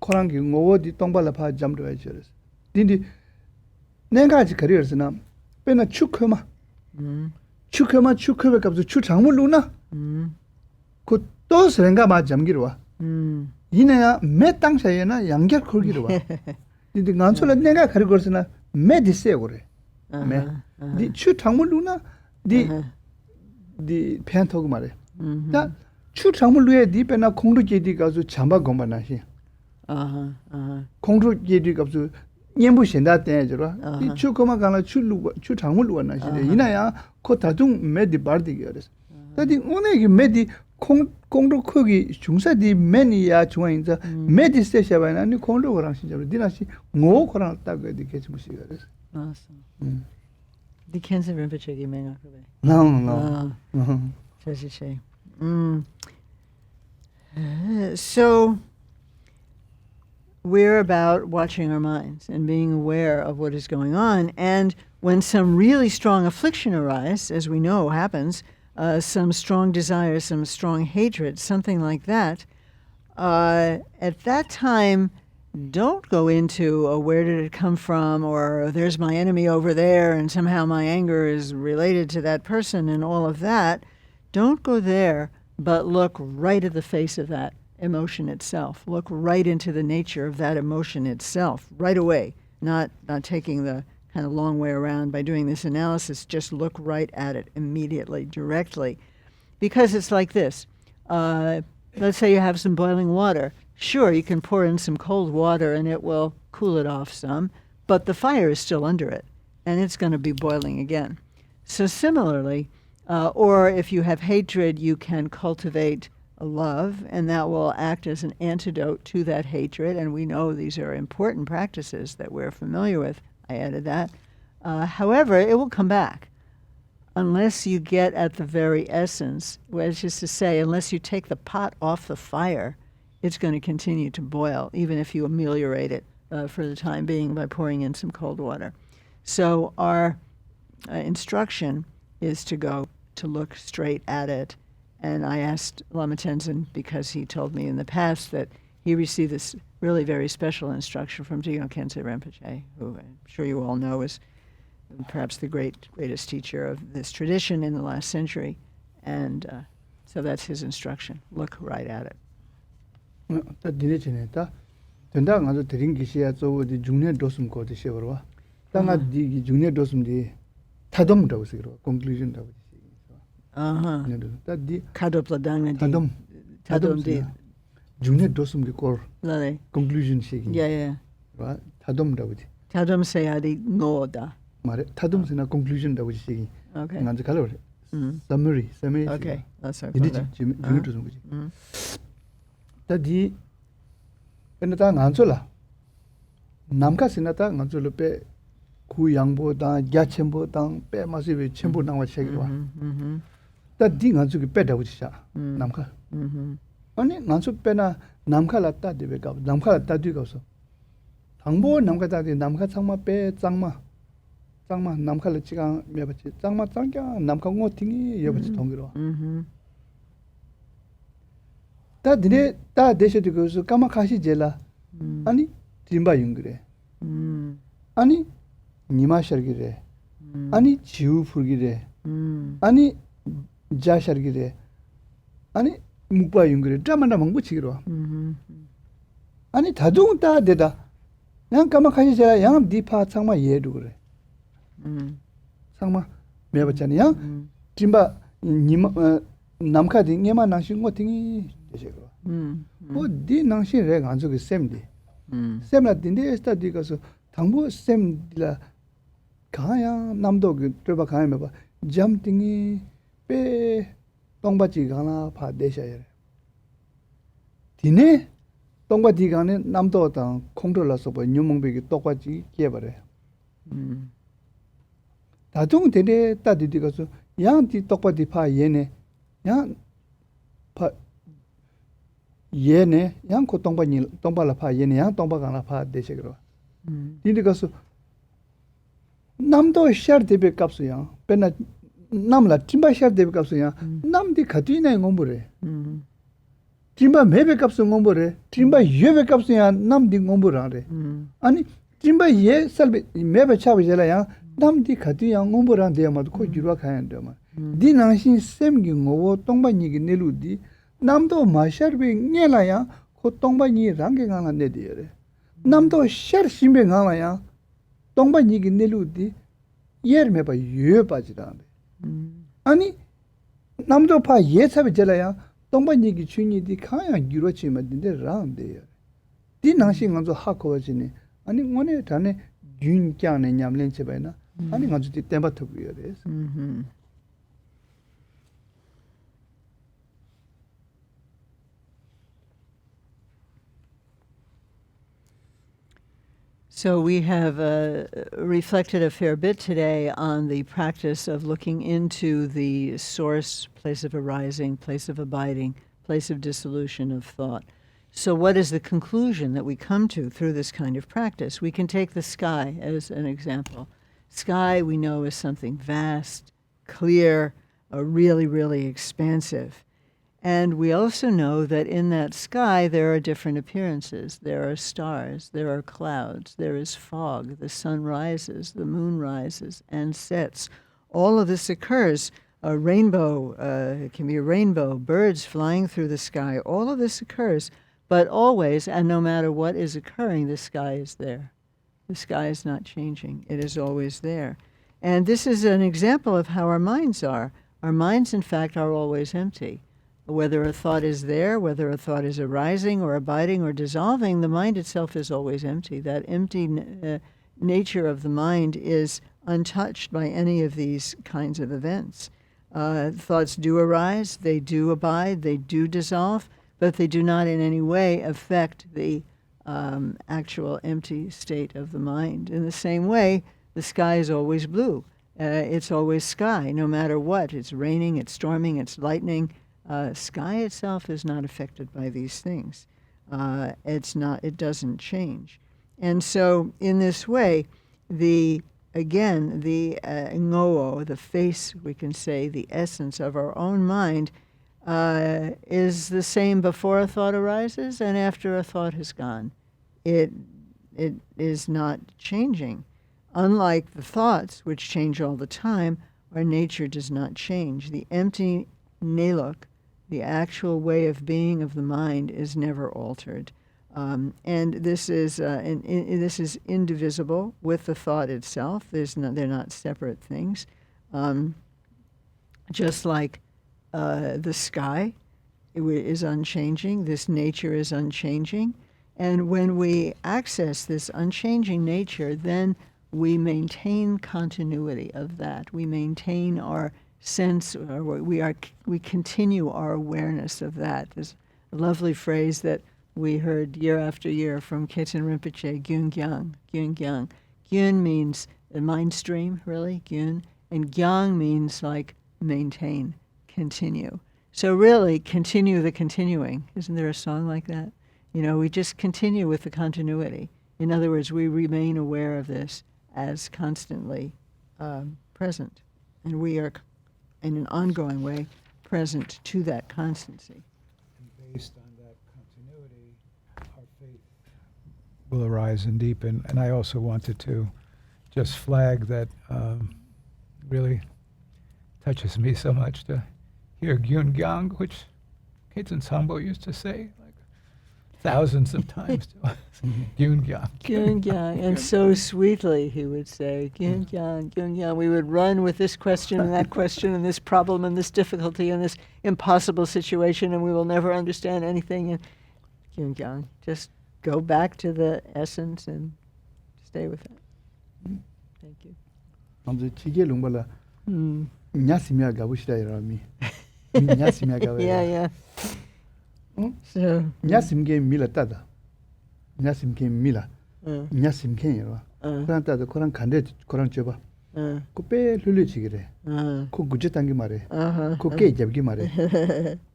코랑기 ngowo di tongbala pa jamdo ai cheres dindi nenga ji careersna pena chukoma chukoma kapsu chu changmu luna ko tos renga ma jamgirwa 이내야 매 땅사에나 양결 걸기로 와. 근데 간sol라 내가 가르 거스나 매 디세 그래. 매. 추 장물루나 디 팬토고 말해. 다 추 장물루에 디페나 공루 제디 가서 잠바 공바나시. 공루 제디 가서 년부 신다 때저라. 이 추고마 가나 추 장물루가 나시데. 이나야 코 다중 매디 바르디게 그래서. 다디 오늘 매디 공로 크기 중사디 매니야 중앙인자 매디 스테샤바나 아니 공로 거랑 진짜로 디나시 뭐 거랑 따고 이렇게 좀 시가 그래서. Awesome. The Khensen Rinpoche gi menga kube. No. So we're about watching our minds and being aware of what is going on. And when some really strong affliction arises, as we know happens, some strong desire, some strong hatred, something like that, at that time, don't go into where did it come from, or there's my enemy over there and somehow my anger is related to that person and all of that. Don't go there, but look right at the face of that emotion itself. Look right into the nature of that emotion itself right away, not taking the kind of long way around by doing this analysis. Just look right at it immediately, directly. Because it's like this. Let's say you have some boiling water. Sure, you can pour in some cold water and it will cool it off some, but the fire is still under it, and it's going to be boiling again. So similarly, or if you have hatred, you can cultivate a love, and that will act as an antidote to that hatred, and we know these are important practices that we're familiar with. I added that. However, it will come back unless you get at the very essence, which is to say, unless you take the pot off the fire, it's going to continue to boil, even if you ameliorate it for the time being by pouring in some cold water. So our instruction is to look straight at it. And I asked Lama Tenzin, because he told me in the past that he received this really very special instruction from Dzogchen Rinpoche, who I'm sure you all know is perhaps the greatest teacher of this tradition in the last century. And so that's his instruction. Look right at it. 다 디네치네 다 된다 가서 드린 기시야 저기 중년 도숨 거기 시어와 땅아 디 중년 도숨디 타돔다고 쓰기로 conclusion다고 아하. 다디 카도플라당나 타돔디 중년 도숨기 콜 라네. conclusion 시기 야. 와 타돔다고 타돔 세야디 노다. 말에 타돔스나 conclusion다고 시기 Okay. 난지 갈로 summary Okay. That's okay. 디네치 중년 도숨 거지 다디 에나타 간솔라 남카스나타 간솔로페 구양보다 야첨보다 빼마시베 첨보 나와 책이와 다디 간솔기 빼다고 지사 남카 아니 간솔 빼나 남카라따 데베가 남카라따 뒤가서 당보 남카다디 남카 창마 빼 짱마 남카를 지가 메바치 짱마 짱겨 남카 고팅이 여바치 동기로 다 디네 다 대셔도 그서 까마카시 제라 아니 림바 융그래 아니 니마셔기래 아니 지우풀기래 아니 자셔기래 아니 묵바 융그래 드라마나 망부치기로 아니 다중 다 되다 양 까마카시 제라 양 디파 창마 예도 그래 창마 매버잖아 양 림바 니마 남카디 니마 나신 거 팅이 뭐 디 낭신 래 간속이 셈디 셈라 딘데 스타디 가서 당부 셈디라 가야 남도 그 들바 가면 봐 잠팅이 빼 똥바지 가나 파 대셔야 디네 똥바지 가네 남도 땅 콩돌라서 뭐 뉴몽백이 똑바지 깨버려 다중 되네 따디디 가서 양디 똑바지 파 얘네 양파 얘네 양코 똥바라 파 얘네 양 똥바가나 파 대셔그러 디디 가서 남도 샤르 데베 값이야 베나 남라 timba 샤르 데베 값이야 남디 가디네 ngom보래 timba 메베 값은 ngom보래 timba 예베 값이야 남디 ngom보라래 아니 Jimba ye salbe meba chabe jela ya nam di khati ya ngombo ran de ma ko jirwa khayan de ma di nang shin sem gi ngowo tongba ni gi nelu di namdo ma sharbe ngela ya ko tongba ni rang ge ngala ne de re namdo shar shimbe ngala ya tongba ni gi nelu di yer meba ye ba jira 아니 남도 파 예차베 jelaya tongba nyigi chunyi di kaya gyuro chi ma dinde rang de ya di nangshi nganzo hako wajine ani ngone tane gyun kya ne nyamlen che bayna ani nganzo di temba thugu ya res So we have reflected a fair bit today on the practice of looking into the source, place of arising, place of abiding, place of dissolution of thought. So what is the conclusion that we come to through this kind of practice? We can take the sky as an example. Sky we know is something vast, clear, really, really expansive. And we also know that in that sky there are different appearances. There are stars, there are clouds, there is fog, the sun rises, the moon rises and sets. All of this occurs. A rainbow, it can be a rainbow, birds flying through the sky. All of this occurs, but always, and no matter what is occurring, the sky is there. The sky is not changing. It is always there. And this is an example of how our minds are. Our minds, in fact, are always empty. Whether a thought is there, whether a thought is arising or abiding or dissolving, the mind itself is always empty. That empty nature of the mind is untouched by any of these kinds of events. Thoughts do arise, they do abide, they do dissolve, but they do not in any way affect the actual empty state of the mind. In the same way, the sky is always blue. It's always sky, no matter what. It's raining, it's storming, it's lightning. Sky itself is not affected by these things. It doesn't change. And so in this way, the ngoo, the face, we can say, the essence of our own mind is the same before a thought arises and after a thought has gone. It is not changing. Unlike the thoughts, which change all the time, our nature does not change. The empty neluk, the actual way of being of the mind, is never altered. And this is indivisible with the thought itself. They're not separate things. Just like the sky is unchanging, this nature is unchanging. And when we access this unchanging nature, then we maintain continuity of that. We maintain our sense, or we continue our awareness of that. There's a lovely phrase that we heard year after year from Keten Rinpoche, Gyun Gyang, Gyun Gyang. Gyun means the mind stream, really, Gyun, and Gyang means like maintain, continue. So really, continue the continuing. Isn't there a song like that? You know, we just continue with the continuity. In other words, we remain aware of this as constantly present, and we are in an ongoing way present to that constancy. And based on that continuity, our faith will arise and deepen. And I also wanted to just flag that really touches me so much to hear Gyun Gyang, which Keten Samphel used to say like thousands of times to us. Gyun Gyang. Gyun Gyang, and so sweetly he would say, Gyun Gyang, Gyun Gyang. We would run with this question and that question and this problem and this difficulty and this impossible situation, and we will never understand anything. And Gyun Gyang, just go back to the essence and stay with it. Thank you. 남자 지게 롱발라 냐스미야 가부시다 이라미 냐스미야 가부 Yeah. So 냐스미게 밀었다다 냐스미게 밀라 냐스미게 이라 그런다도 그런 간데 그런 줘봐 그빼 흘려지기래 그 구제 당기 말해 그게 잡기 말해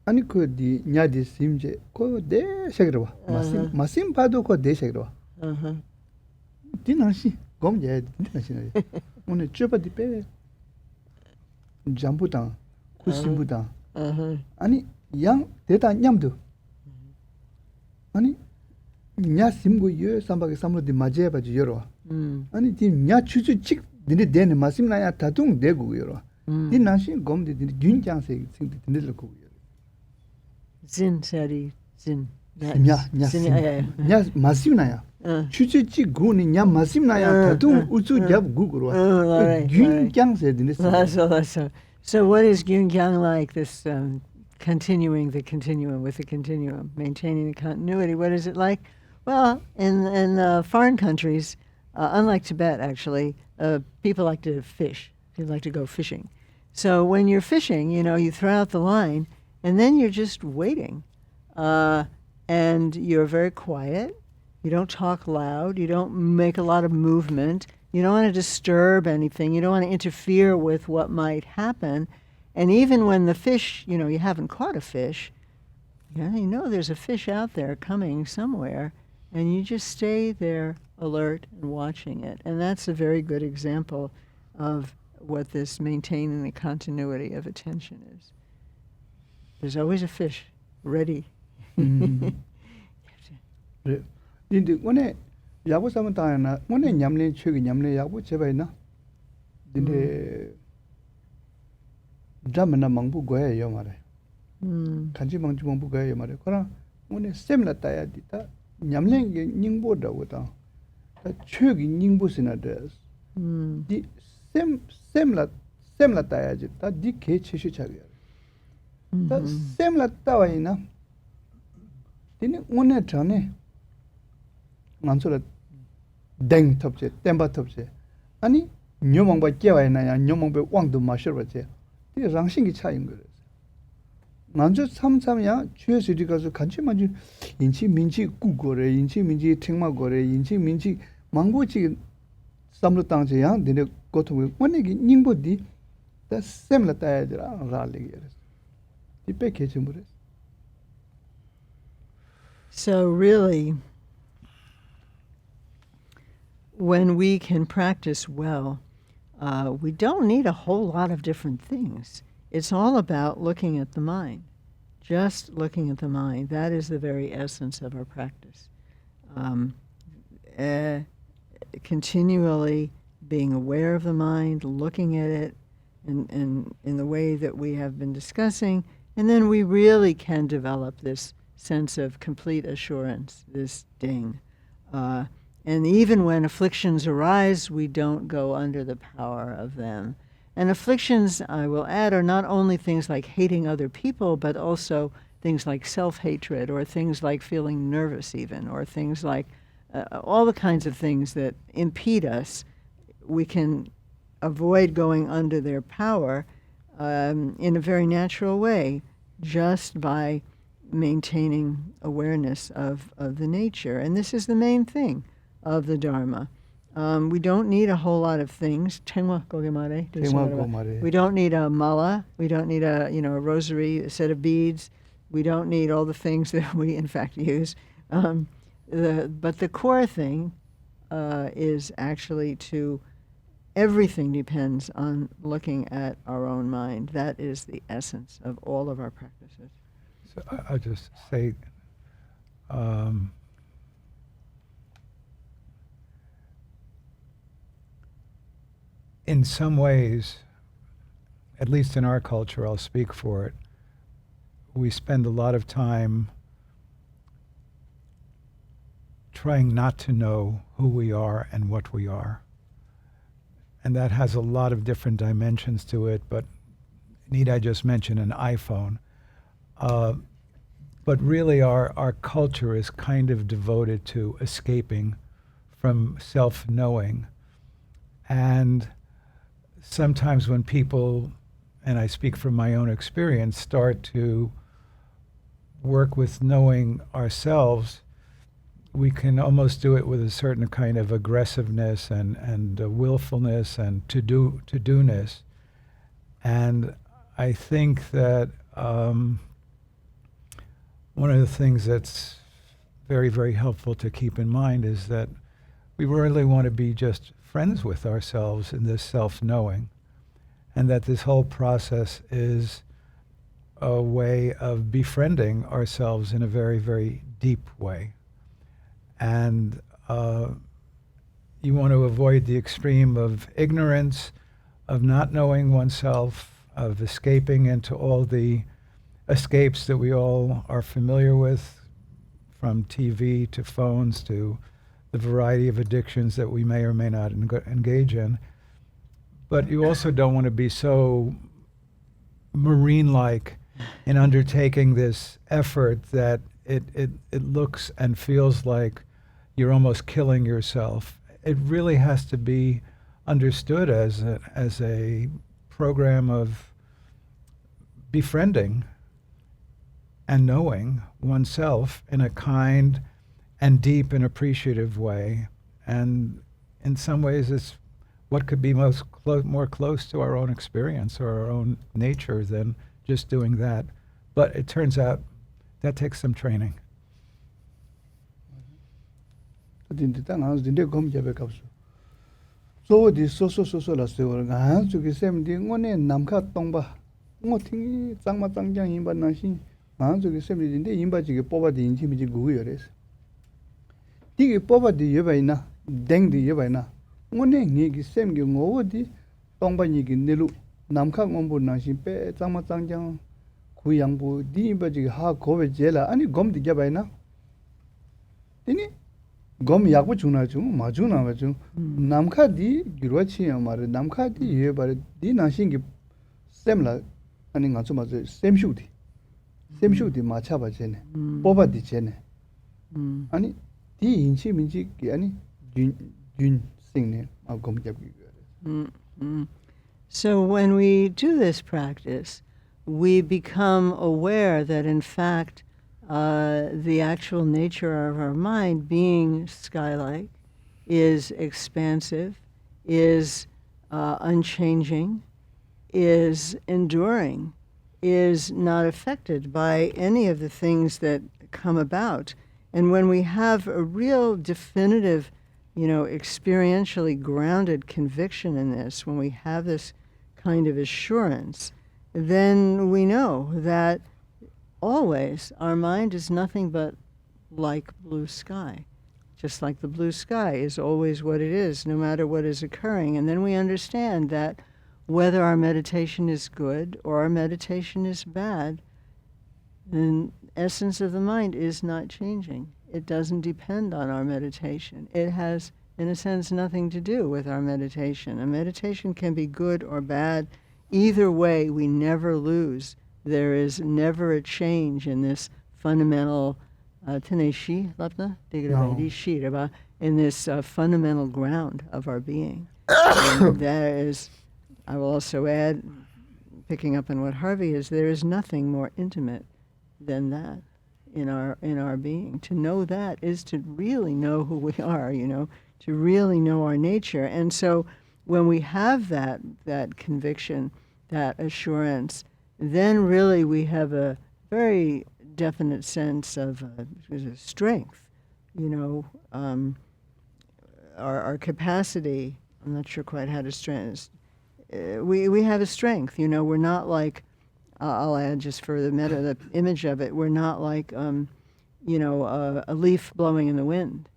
아니 그디 냐디 심제 그 대색으로 봐 마심 봐도 그 대색으로 봐 디나시 검제 디나시네 오늘 줘봐디 빼 잠부당 구심부당 아니 양 대다 냠도 아니 냐 심고 요 삼박에 삼로디 맞아야 바지 여러. Mm. 아니 디냐 추추 칙 디네 데네 마심나야 다둥 대고 여러. 디 나신 검디 디 균장세 생디 디네를 고 여러. Zin Sari Zin. 냐 냐 마심나야. 추추 칙 고니 냐 마심나야 다둥 우주 잡 구고로. right. 균장세 디네. So what is Gyungyang like, this continuing the continuum with the continuum, maintaining the continuity? What is it like? Well, in foreign countries, unlike Tibet actually, people like to fish. People like to go fishing. So when you're fishing, you throw out the line, and then you're just waiting. And you're very quiet. You don't talk loud. You don't make a lot of movement. You don't want to disturb anything. You don't want to interfere with what might happen. And even when the fish, you haven't caught a fish, you know there's a fish out there coming somewhere, and you just stay there alert and watching it. And that's a very good example of what this maintaining the continuity of attention is. There's always a fish ready. 근데 오늘 야구 사면 다나 오늘 냠내 최기 냠내 야구 제바이나 근데 잠나 망부 거예요 말해 간지 망주 망부 거예요 말해 그러나 오늘 셈나 따야 디다 냠내 게 닝보다고다 다 최기 닝보스나데 디 셈라 따야지 다디 개체시 자기야 다 셈라 따와이나 디네 오늘 전에 만소라 댕 탑제 템바 탑제 아니 녀몽바 깨와이나야 녀몽베 왕도 마셔버제 이 랑싱기 차인 거예요. 만저 삼삼야 주에서디 가서 같이 만지 인치 민지 구고래 인치 민지 탱마고래 인치 민지 망고지 삼로 땅제야 되네 고토고 원내기 닝보디 다 셈라 따야지라 라리게 이페 개침으로 So really, when we can practice well, we don't need a whole lot of different things. It's all about looking at the mind, just looking at the mind. That is the very essence of our practice. Continually being aware of the mind, looking at it in the way that we have been discussing, and then we really can develop this sense of complete assurance, this ding. And even when afflictions arise, we don't go under the power of them. And afflictions, I will add, are not only things like hating other people, but also things like self-hatred, or things like feeling nervous even, or things like all the kinds of things that impede us. We can avoid going under their power in a very natural way, just by maintaining awareness of the nature. And this is the main thing of the Dharma. We don't need a whole lot of things. We don't need a mala. We don't need a rosary, a set of beads. We don't need all the things that we in fact use. But the core thing is actually everything depends on looking at our own mind. That is the essence of all of our practices. So I'll just say, in some ways, at least in our culture, I'll speak for it, we spend a lot of time trying not to know who we are and what we are. And that has a lot of different dimensions to it, but need I just mention an iPhone? But really our culture is kind of devoted to escaping from self-knowing. And sometimes when people, and I speak from my own experience, start to work with knowing ourselves, we can almost do it with a certain kind of aggressiveness and willfulness and to-do-ness. And I think that one of the things that's very, very helpful to keep in mind is that we really want to be just friends with ourselves in this self-knowing, and that this whole process is a way of befriending ourselves in a very, very deep way. And you want to avoid the extreme of ignorance, of not knowing oneself, of escaping into all the escapes that we all are familiar with, from TV to phones to the variety of addictions that we may or may not engage in. But you also don't want to be so marine-like in undertaking this effort that it looks and feels like you're almost killing yourself. It really has to be understood as a program of befriending and knowing oneself in a kind and deep and appreciative way. And in some ways, it's what could be more close to our own experience or our own nature than just doing that. But it turns out that takes some training. So the so la se or ga su ki sem di ngone nam kha tong ba ngo thing chang ma chang jang yin ba na sin ga su ki sem di de yin ba ji ge po ba di yin chi mi ji gu yo res di ge po ba di ye ba na deng di ye ba na ngone ngi ki sem ge ngo di tong ba ni gi ne lu nam kha ngom bu na sin pe chang ma chang jang gu yang bu di ba ji ha go be je la ani gom di ge ba na tini gom yak bu chuna chu ma chu na ba chu nam kha di giro chi ya ma re nam kha di ye ba re di na sin gi sem la ani nga chu ma ze sem shu di ma cha ba je ne po ba di je ne ani di yin chi min chi ki ani yun sing ne ma gom jab gi. So when we do this practice, we become aware that in fact the actual nature of our mind, being sky-like, is expansive, is unchanging, is enduring, is not affected by any of the things that come about. And when we have a real definitive, experientially grounded conviction in this, when we have this kind of assurance, then we know that always our mind is nothing but like blue sky. Just like the blue sky is always what it is, no matter what is occurring. And then we understand that whether our meditation is good or our meditation is bad, the essence of the mind is not changing. It doesn't depend on our meditation. It has, in a sense, nothing to do with our meditation. A meditation can be good or bad. Either way, we never lose. There is never a change in this fundamental in this fundamental ground of our being. And there is, I will also add, picking up on what Harvey is, there is nothing more intimate than that in our being. To know that is to really know who we are, to really know our nature. And so when we have that conviction, that assurance, then really we have a very definite sense of strength, our capacity. I'm not sure quite how to strength. We have a strength, we're not like, I'll add just for the image of it, we're not like, a leaf blowing in the wind.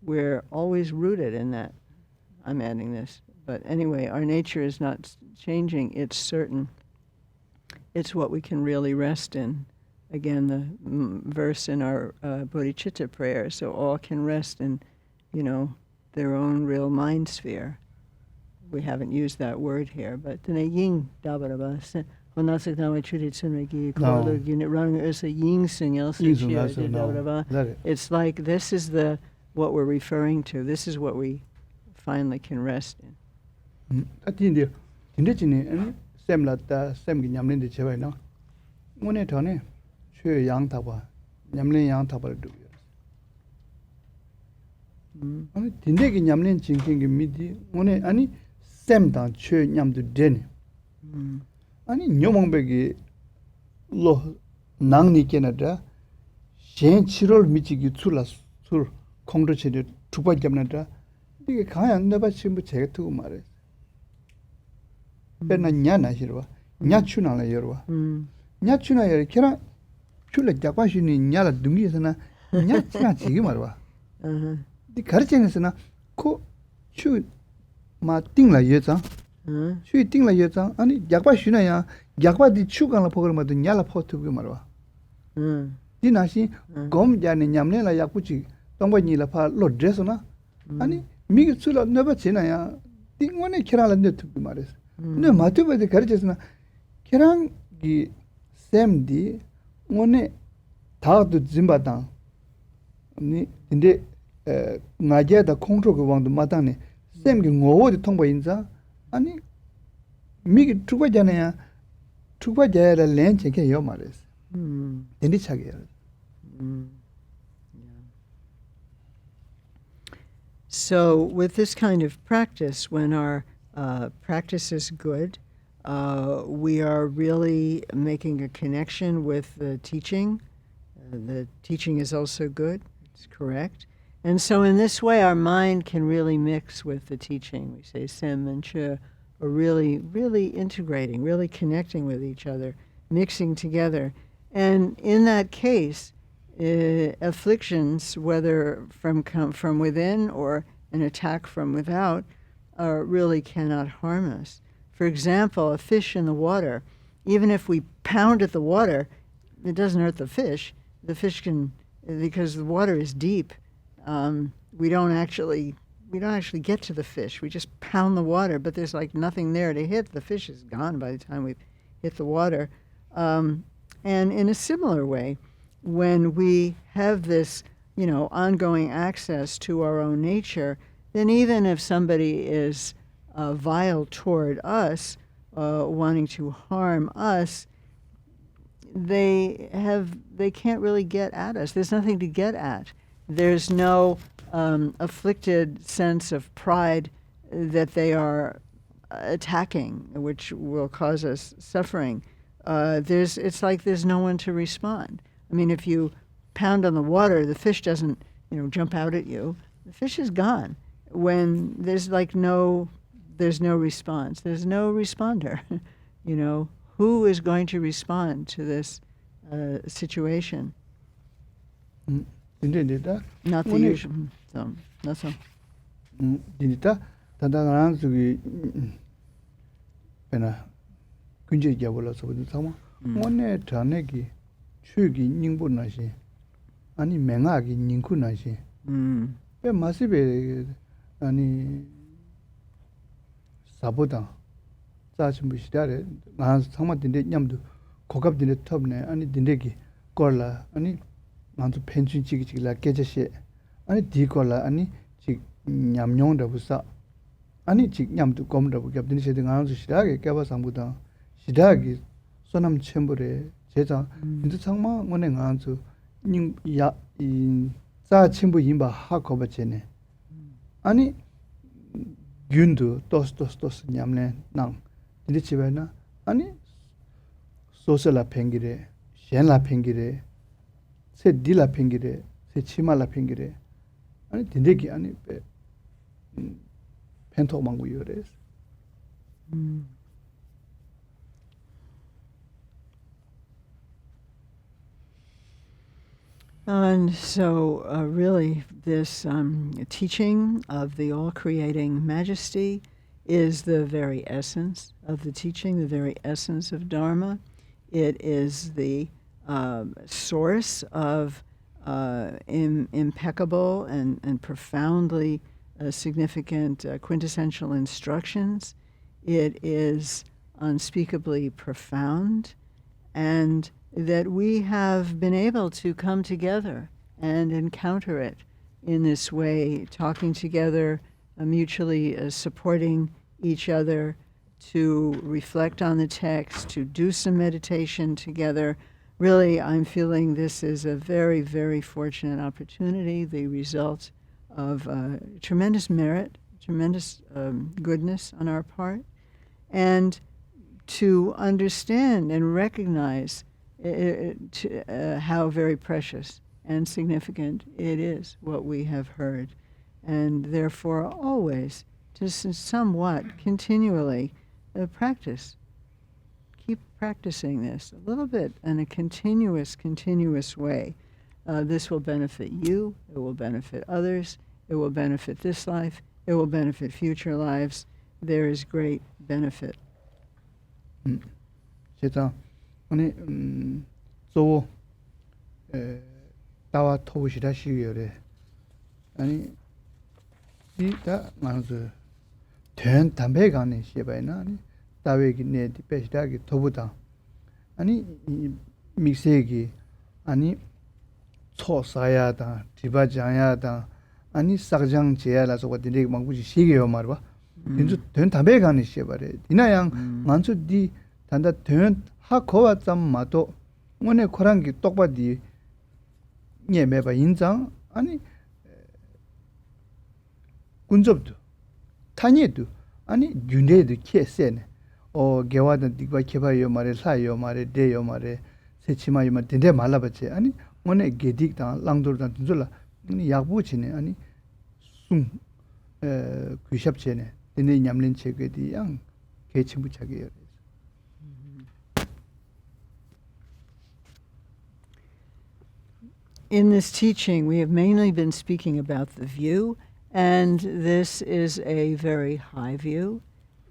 We're always rooted in that. I'm adding this. But anyway, our nature is not changing, it's certain. It's what we can really rest in. Again, the verse in our bodhicitta prayer, so all can rest in, their own real mind sphere. We haven't used that word here, but it's like this is what we're referring to. This is what we finally can rest in. Sem la ta sem gi nyamlin de chewai no ngone thone chue yang ta ba nyamlin yang ta ba du ani tinde gi nyamlin chingking gi midi ngone ani sem da chue nyam du den ani nyomong be gi lo nang ni kenada shen chirol michi gi chula sur khongdo chede thupa jamnada dige khayang na ba chimbu che tu mare pena nyana hirwa nyachuna la yorwa nyachuna yer kira chula jakwa shini nyala dungi sana nyachina chigi marwa Uh-huh. 디 가르치는스나 코추마 띵라 예장 Uh-huh. 슈이 띵라 예장 아니 약바 슈나야 약바디 추간라 포그마도 냐라 포트고 말와 Uh-huh. 디나시 곰자네 냠네라 약부치 동바니라 파 로드레스나 아니 미기 출라 너바 지나야 띵원에 키라라 네트고 말레스 근데 마트베데 가르치스나 키랑기 샘디 오네 다도 짐바당 아니 근데 나게다 콩트로그 왕도 마당네 샘기 ngowo디 통보 인자 아니 미기 투바잖아야 투바자라 렌체게 요 말레스 근데 차게 So, with this kind of practice, when our practice is good, we are really making a connection with the teaching. The teaching is also good, it's correct. And so, in this way, our mind can really mix with the teaching. We say Sem and Che are really, really integrating, really connecting with each other, mixing together. And in that case, afflictions, whether come from within or an attack from without, really cannot harm us. For example, a fish in the water, even if we pound at the water, it doesn't hurt the fish. The fish can, because the water is deep, we don't actually get to the fish. We just pound the water, but there's like nothing there to hit. The fish is gone by the time we've hit the water. And in a similar way, when we have this, ongoing access to our own nature, then even if somebody is vile toward us, wanting to harm us, they can't really get at us. There's nothing to get at. There's no afflicted sense of pride that they are attacking, which will cause us suffering. It's like there's no one to respond. I mean, if you pound on the water, the fish doesn't, jump out at you. The fish is gone. When there's no response. There's no responder. Who is going to respond to this situation? 인데다 Not the 오늘- usual. So, that's all. 디니다 단단한 저기 베나 근제 잡을어서 보는 상황 오늘 전에기 추기 닝보나시 아니 맹하기 닝쿠나시 왜 마시베 아니 사보다 자좀 시다래 나 상마 딘데 냠도 고갑 딘데 톱네 아니 딘데기 꼴라 아니 나도 펜춘 지기지라 깨져시 아니 디콜라 아니 지 냠뇽다 부사 아니 지 냠도 검다 부갑 딘데 세등 안수 시다게 깨바 상보다 시다기 소남 첨부래 제자 인도 상마 원에 안수 닝야인 자 첨부 임바 하코바체네 아니 균도 토스 냠네 낭 딘데 집에나 아니 소셜라 팽기래 셴라 팽기래 세 딜라 팽기래 세 치마라 팽기래 아니 딘데기 아니 펜토 망고 요레스 And so, really, this teaching of the All Creating Majesty is the very essence of the teaching, the very essence of Dharma. It is the source of impeccable and profoundly significant quintessential instructions. It is unspeakably profound, and that we have been able to come together and encounter it in this way, talking together, mutually supporting each other, to reflect on the text, to do some meditation together. Really, I'm feeling this is a very, very fortunate opportunity, the result of tremendous merit, tremendous goodness on our part, and to understand and recognize how very precious and significant it is what we have heard, and therefore always to somewhat continually practice. Keep practicing this a little bit in a continuous way. this will benefit you, it will benefit others, it will benefit this life, it will benefit future lives. There is great benefit. 제가 아니 또 다와 토시다 시여래 아니 이다 만서 된 담배가네 시바이나 아니 다웨기 네디 베시다기 토보다 아니 믹세기 아니 초사야다 디바자야다 아니 싹장 제야라서 거든데 망부지 시게요 말봐 인주 된 담배가네 시바래 디나양 만서 디 단다 된 하코와 짬마도 오늘 코랑기 똑바디 예매바 인장 아니 군접도 타니도 아니 윤대도 키세네 개와든 디바 케바요 말에 사요 말에 데요 말에 세치마요 말 딘데 말라바체 아니 오늘 게딕다 랑도르다 둘라 아니 약부치네 아니 숨 귀샵체네 딘데 냠린 체게디 양 개침부차게요. In this teaching, we have mainly been speaking about the view, and this is a very high view.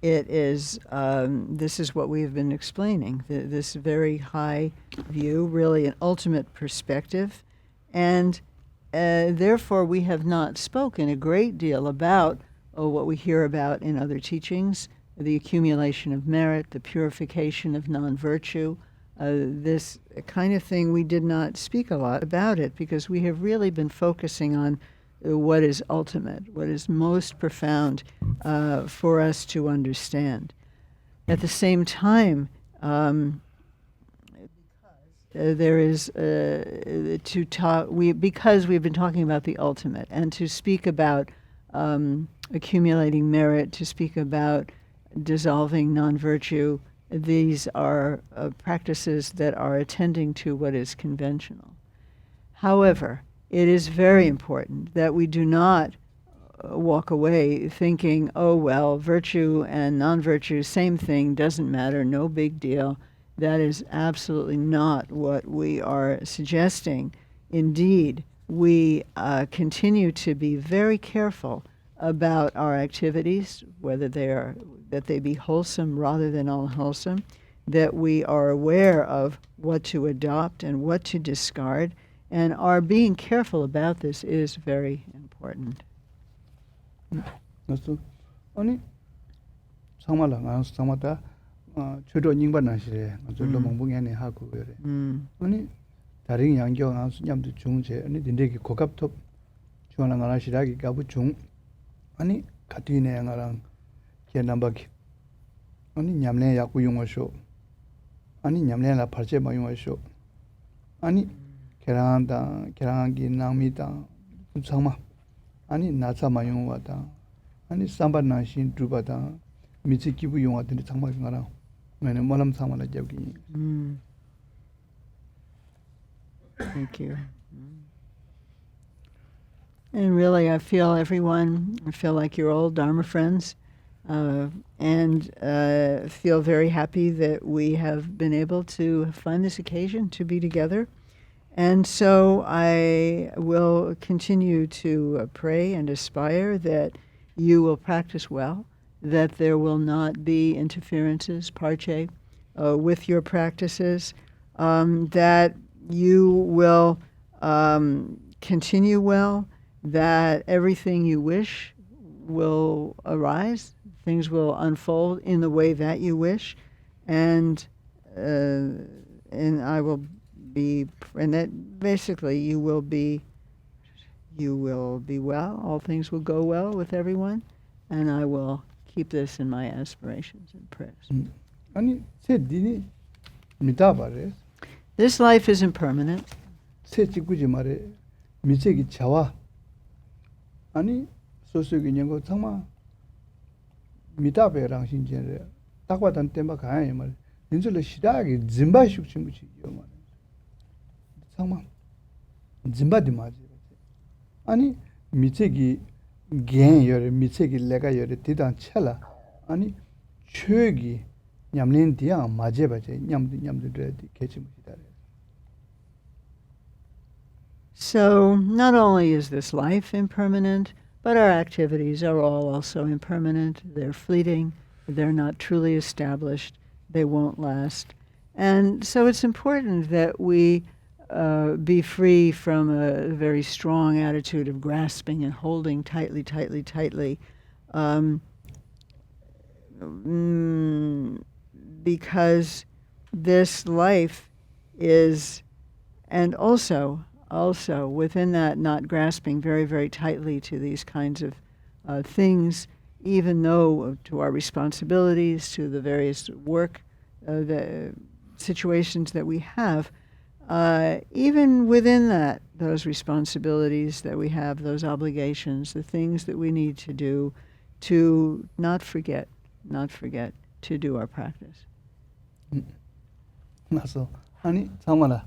It is, this is what we have been explaining, this very high view, really an ultimate perspective, and therefore we have not spoken a great deal about what we hear about in other teachings, the accumulation of merit, the purification of non-virtue, this kind of thing. We did not speak a lot about it because we have really been focusing on what is ultimate, what is most profound for us to understand. At the same time, there is to talk. Because we've been talking about the ultimate, and to speak about accumulating merit, to speak about dissolving non-virtue. These are practices that are attending to what is conventional. However, it is very important that we do not walk away thinking, oh, well, virtue and non-virtue, same thing, doesn't matter, no big deal. That is absolutely not what we are suggesting. Indeed, we continue to be very careful about our activities, whether that they be wholesome rather than unwholesome, that we are aware of what to adopt and what to discard, and our being careful about this is very important. 그래서 아니 상말랑 상마다 주로 닝반나시래 저로 몽봉해네 하고 그래. 아니 다른 양경 안수 냠도 중제 아니 딘데기 고갑톱 중앙랑 하시라기 가부 중 아니 가티네 양아랑 개남바기 아니 냠내 약구 용어쇼 아니 냠내라 팔제 마용어쇼 아니 계란기 나미다 상마 아니 나사 마용와다 아니 삼바나신 두바다 미치 기부 용어들이 상마가라 매는 몰람 상마라 저기. Thank you. And really, I feel like you're all Dharma friends, and feel very happy that we have been able to find this occasion to be together. And so I will continue to pray and aspire that you will practice well, that there will not be interferences, parche, with your practices, that you will continue well, that everything you wish will arise, things will unfold in the way that you wish, and I will be, and that basically you will be well, all things will go well with everyone, and I will keep this in my aspirations and prayers. 아니 세 디니 미다바레 This life is impermanent. 세 지구지 말에 미세기 자와 아니 소소기 년고 정말 미다베랑 신전에 딱와단 때마 가야 말 인절로 시다기 짐바식 친구지요 말 정말 짐바디 맞지 아니 미세기 개여레 미세기 내가 여레 디단 찰라 아니 최기 냠린 디야 맞제 바제 냠도 드레디 개침이다 So not only is this life impermanent, but our activities are all also impermanent. They're fleeting. They're not truly established. They won't last. And so it's important that we be free from a very strong attitude of grasping and holding tightly, tightly, tightly. Because this life is, and also within that, not grasping very, very tightly to these kinds of things, even though to our responsibilities, to the various work, the situations that we have, even within that, those responsibilities that we have, those obligations, the things that we need to do, to not forget to do our practice. 나서 아니 잠깐만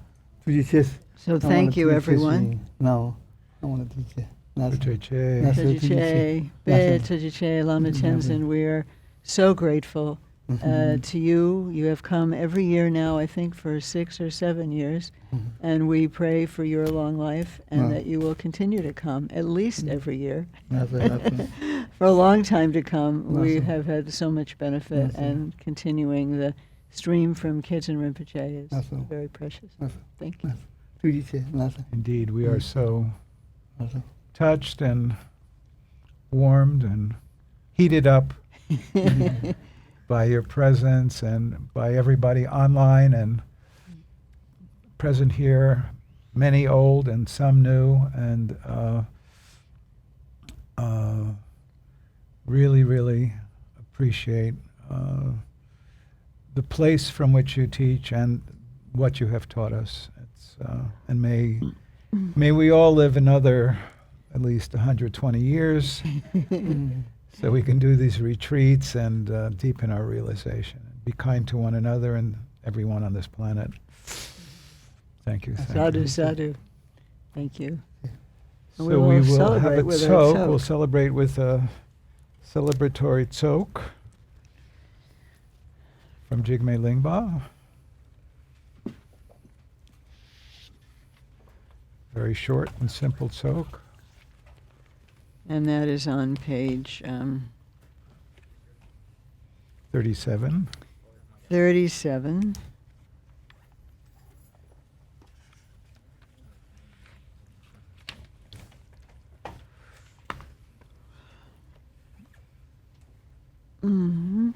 주지체스. So thank you, everyone. Now I want to teach. Tujiche. Tujiche, Be Tujiche, Lama Tenzin, we are so grateful to you. You have come every year now, I think, for 6 or 7 years, and we pray for your long life and that you will continue to come at least every year. For a long time to come. We have had so much benefit, and continuing the stream from Kejin Rinpoche is very precious. Thank you. Indeed, we are so touched and warmed and heated up by your presence and by everybody online and present here, many old and some new, and really, really appreciate the place from which you teach and what you have taught us. It's, and may we all live another at least 120 years so we can do these retreats and deepen our realization. Be kind to one another and everyone on this planet. Thank you. Sadhu, sadhu. Thank you. So we will have celebrate a with our tzok. tzok. We'll celebrate with a celebratory tzok from Jigme Lingpa. Very short and simple tzok. And that is on page 37. 37. Mm-hmm.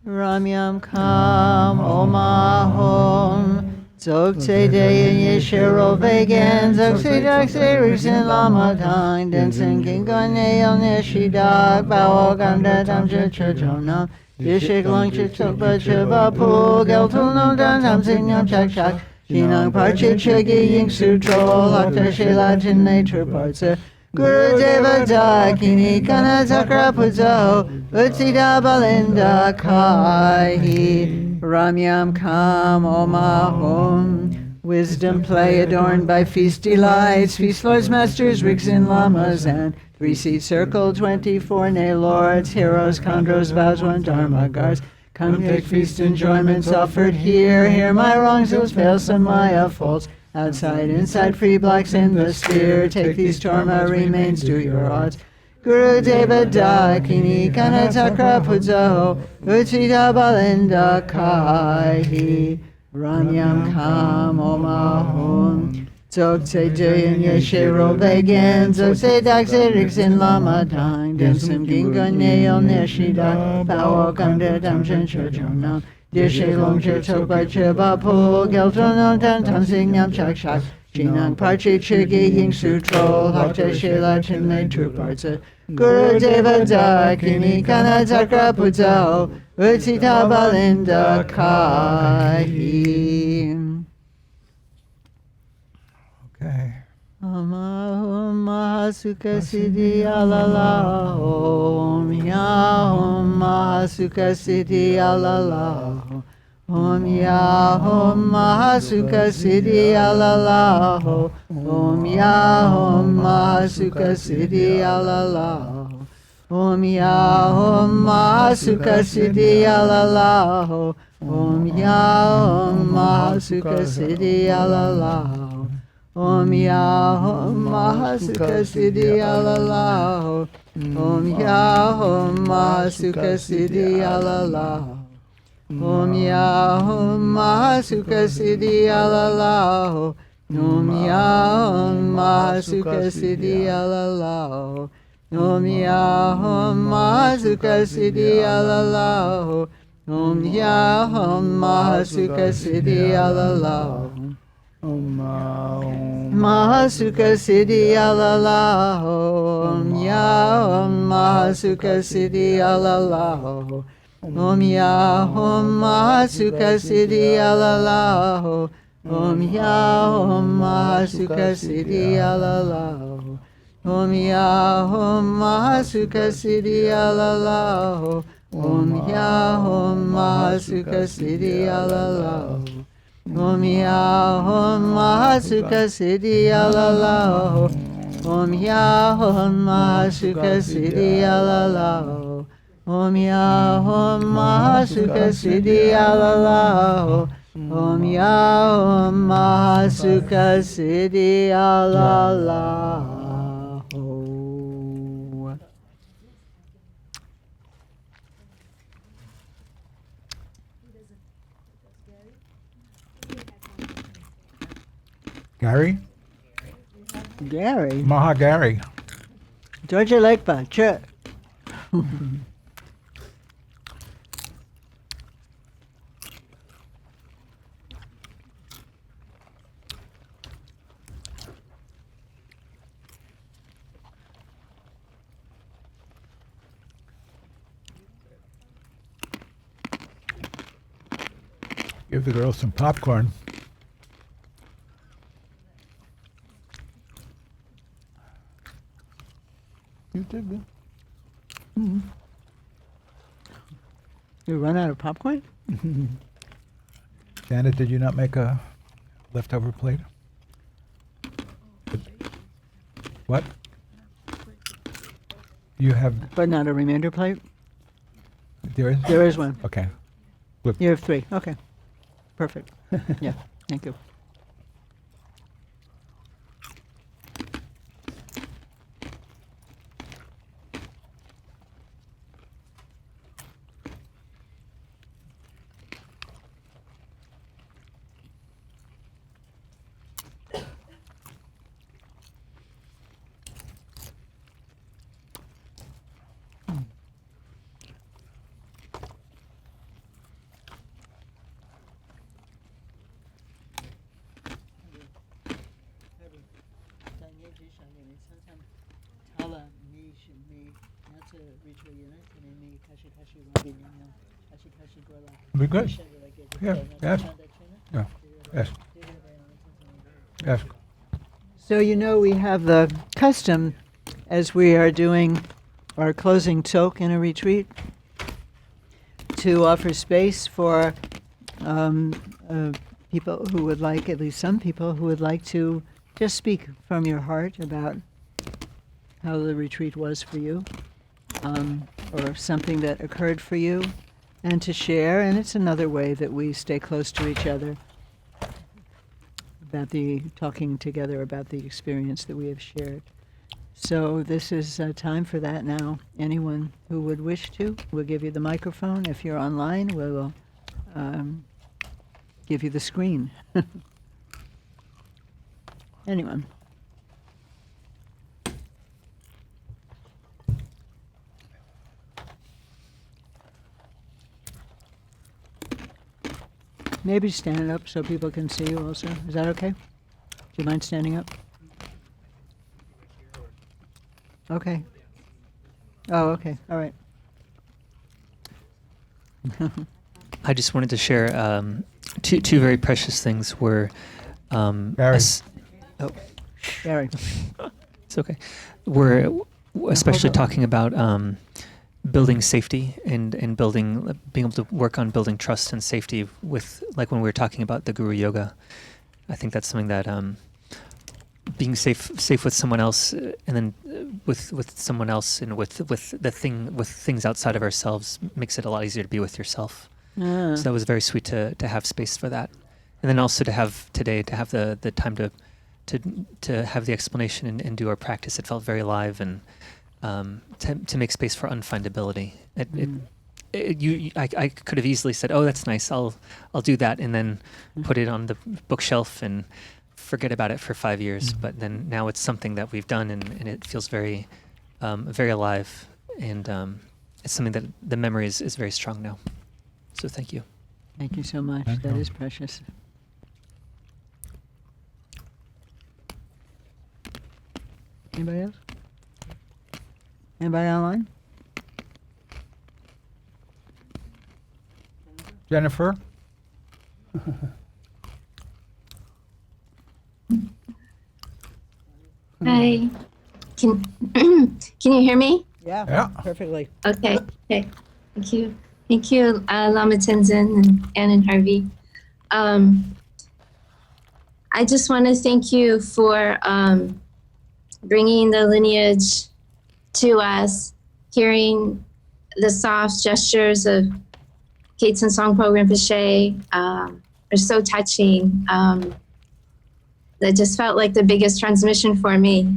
Ramyam kam omahom Dzogchen Deyin Yeshiro Vegan Dzogchen Dakse Riksin Lama Tang Densen Kingon Neil Neshidak Bao Ganda Tamche Chojonam Yeshik Longchen Rabjam Chibapu Geltul No Dan Tamsin Yam Chak Chak Shinang Parche Chegi Ying Sutro Lakta Shela Jin Nature Parts Guru Deva Dakini Kana Zakra Puzo Utsida Balinda Kai Ramyam Kam Omahom. Wisdom play adorned by feast delights, feast lords, masters, rigs and lamas, and 3-seat circle, 24 nay lords, heroes, chondros, vows, one dharma guards. Come take feast enjoyments offered here. Hear my wrongs, those fail, some Maya faults. Outside, inside, free blacks in the sphere. Take these torma remains, do your odds. Guru Deva Dakini Kana Takra Puzo Utsida Balinda Kai Ramyam Kam Omahom Dzogchen Deyin Yeshiro Vegan Dzogchen Dakse Riksin Lama Tang Densum Gingon Neil Neshida Bao Ganda Damchen Chojonam Dishe Longchen Rabjam Gelton Dan Tamsin Yam Chak Chak Shinang Parche Chigi Ying Sutro Hakta Shela Chin Nature Parts Guru Deva Dakini Kana Takra Puzo Utsita Balinda Kai. Okay. Om Mahasukha Siddhi Alala Om Ya Om Mahasukha Siddhi Alala Om Ya Om Mahasukha Siddhi Alala Om Ya Om Mahasukha Siddhi Alala Om Ya Om Mahasukha Siddhi Alalahu. Om Ya Om Mahasukha Siddhi Alalahu. Om Ya Om Mahasukha Siddhi Alalahu. Om Ya Om Mahasukha Siddhi Alalahu. Om Ya Om Mahasukha Siddhi Alalahu. Om Ya Om Mahasukha Siddhi Alalahu. Om Ya Om Mahasukha Siddhi Alalahu. Om Ya Om Mahasukha Siddhi Alalahu. Om Mahasukha Siddhi Alalahu. Om Ya Om Mahasukha Siddhi Alalahu. Om Ya Om Mahasukha Siddhi Alalahu. Om Ya Om Mahasukha Siddhi Alalahu. Om Ya Om Mahasukha Siddhi Alalahu. Om Ya Om Mahasukha Siddhi Alalahu. Om Ya Om Mahasukha Siddhi Alalahu. Om Ya Om Mahasukha Siddhi Alalahu. Om Ya Om Mahasukha Siddhi Alalahu. Om Ya Om Mahasukha Siddhi Alalahu. Gary? Gary. Maha Gary. Georgia Lakeba, sure. Give the girls some popcorn. You take it. You run out of popcorn? Janet, did you not make a leftover plate? What? You have, But not a remainder plate? there is? There is one. Okay. You have 3. Okay. Perfect. Yeah, thank you. Be good. Yeah, yes. Yeah, yes. Yes. So you know we have the custom as we are doing our closing talk in a retreat to offer space for people who would like, at least some people who would like to just speak from your heart about how the retreat was for you, or something that occurred for you, and to share. And it's another way that we stay close to each other, about talking together about the experience that we have shared. So this is time for that now. Anyone who would wish to, we'll give you the microphone. If you're online, we will give you the screen. Anyone? Maybe stand up so people can see you also. Is that okay? Do you mind standing up? Okay. Oh, okay. All right. I just wanted to share two very precious things were Gary. Gary. It's okay. We're especially talking about building safety and being able to work on building trust and safety with, like when we were talking about the Guru Yoga. I think that's something that being safe with someone else, and then with someone else, and with things outside of ourselves makes it a lot easier to be with yourself. So that was very sweet to have space for that, and then also to have the time to have the explanation and do our practice. It felt very alive, and to make space for unfindability. I could have easily said, "Oh, that's nice. I'll do that," and then put it on the bookshelf and forget about it for 5 years. But then now it's something that we've done, and it feels very, very alive, and it's something that the memory is very strong now. So thank you. Thank you so much. Thank That you. is precious. Anybody else? Anybody online? Jennifer? Hi. Can can you hear me? Yeah. Perfectly. Okay. Okay. Thank you. Thank you, Lama Tenzin and Ann and Harvey. I just want to thank you for bringing the lineage to us, hearing the soft gestures of Kaizen Songpo Rinpoche are so touching. That just felt like the biggest transmission for me.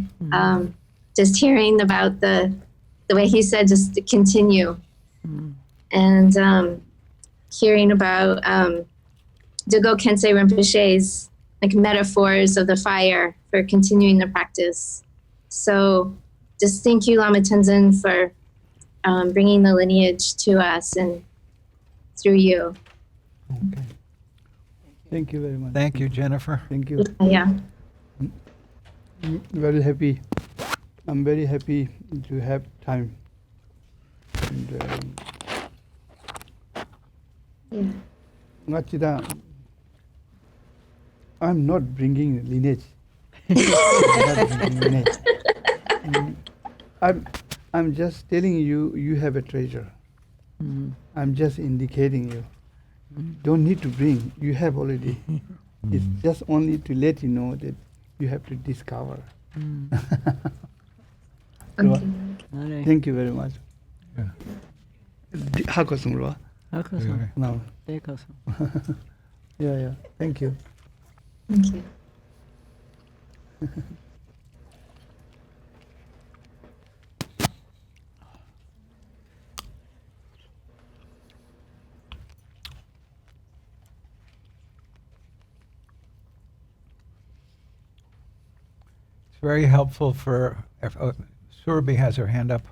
Just hearing about the way he said, just to continue. And hearing about Dogo Kensei Rinpoche's like metaphors of the fire for continuing the practice. So just thank you, Lama Tenzin, for bringing the lineage to us and through you. Okay. Thank you very much. Thank you, Jennifer. Thank you. Yeah. Very happy. I'm very happy to have time. And, Yeah. Ngachida, I'm not bringing lineage. I'm not bringing lineage. I'm just telling you, you have a treasure. I'm just indicating you. Don't need to bring. You have already. It's just only to let you know that you have to discover. Okay. Thank you very much. Yeah. Hakosumro. Okay. No. Yeah. Thank you. Thank you. It's very helpful for. Surabhi has her hand up.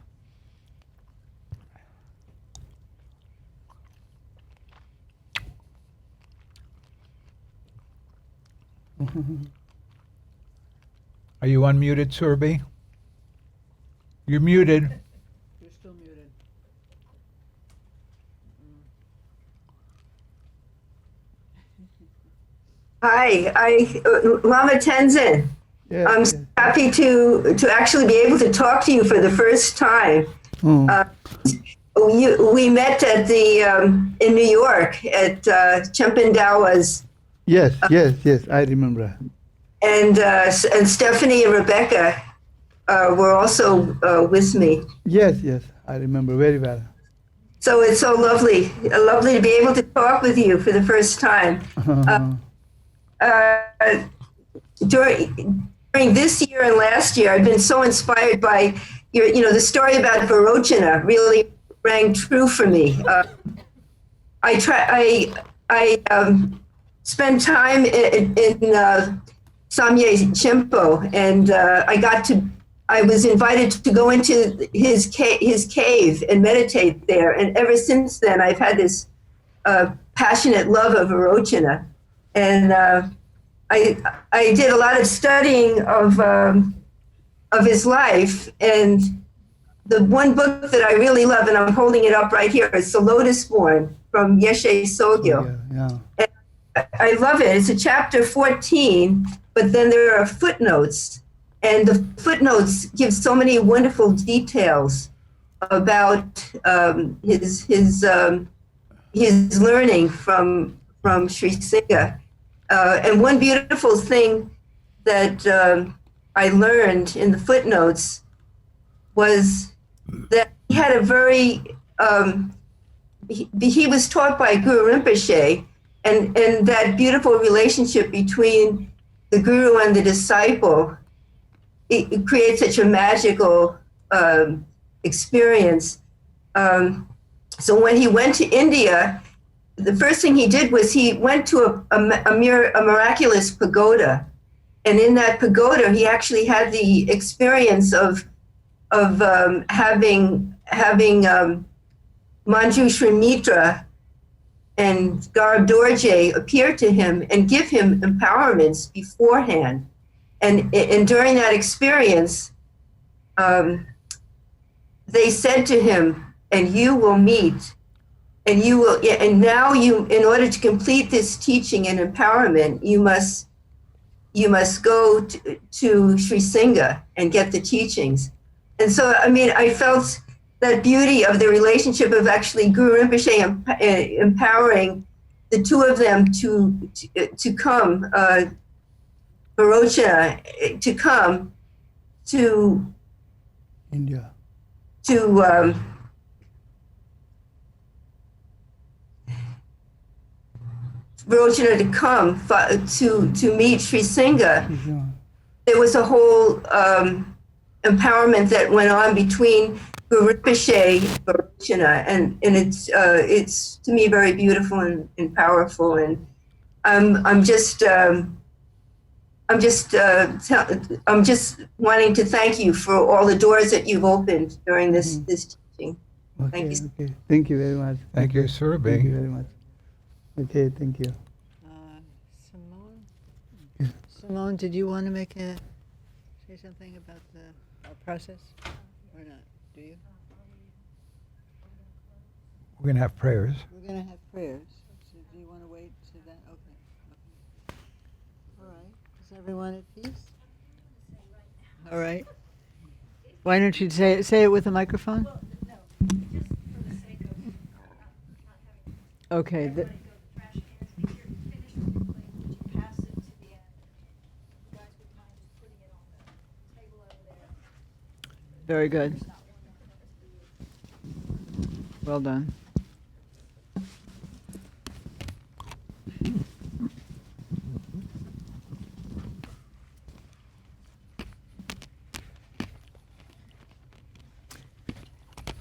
Are you unmuted, Surabhi? You're muted. You're still muted. Hi, Lama Tenzin. Yes, I'm yes. so happy to actually be able to talk to you for the first time. We met at in New York at Chempendawa's, Yes, I remember. and Stephanie and Rebecca were also with me. Yes, I remember very well. So it's so lovely to be able to talk with you for the first time. During this year and last year, I've been so inspired by the story about Varochana really rang true for me. I spent time in Samye Chimpo, and I was invited to go into his cave and meditate there. And ever since then, I've had this passionate love of Varochana. And I did a lot of studying of his life, and the one book that I really love, and I'm holding it up right here, is The Lotus Born from Yeshe Sogyo. Yeah. And I love it. It's a chapter 14, but then there are footnotes, and the footnotes give so many wonderful details about his learning from Sri Singha. And one beautiful thing that I learned in the footnotes was that he had a very, he was taught by Guru Rinpoche, and that beautiful relationship between the guru and the disciple, it creates such a magical experience. So when he went to India, the first thing he did was he went to a miraculous pagoda. And in that pagoda, he actually had the experience of having Manjushri Mitra and Garab Dorje appear to him and give him empowerments beforehand. And during that experience, they said to him, and you will meet, and you will, and now you, in order to complete this teaching and empowerment, you must go to Sri Singha and get the teachings. And so, I mean, I felt that beauty of the relationship of actually Guru Rinpoche empowering the two of them to come, Barocha, to come to India. Barocha to come to meet Sri Singha. There was a whole empowerment that went on between Guru Rinpoche and Barocha, and it's to me very beautiful and powerful, and I'm just wanting to thank you for all the doors that you've opened during this teaching. Okay, Thank you. okay. Thank you very much. Thank you, Surabhi. Thank you very much. Okay, thank you. Simone, did you want to say something about our process or not? Do you? We're going to have prayers. We're going to have prayers. So do you want to wait to that? Okay. All right. Is everyone at peace? All right. Why don't you say it with a microphone? Okay. Very good. Well done.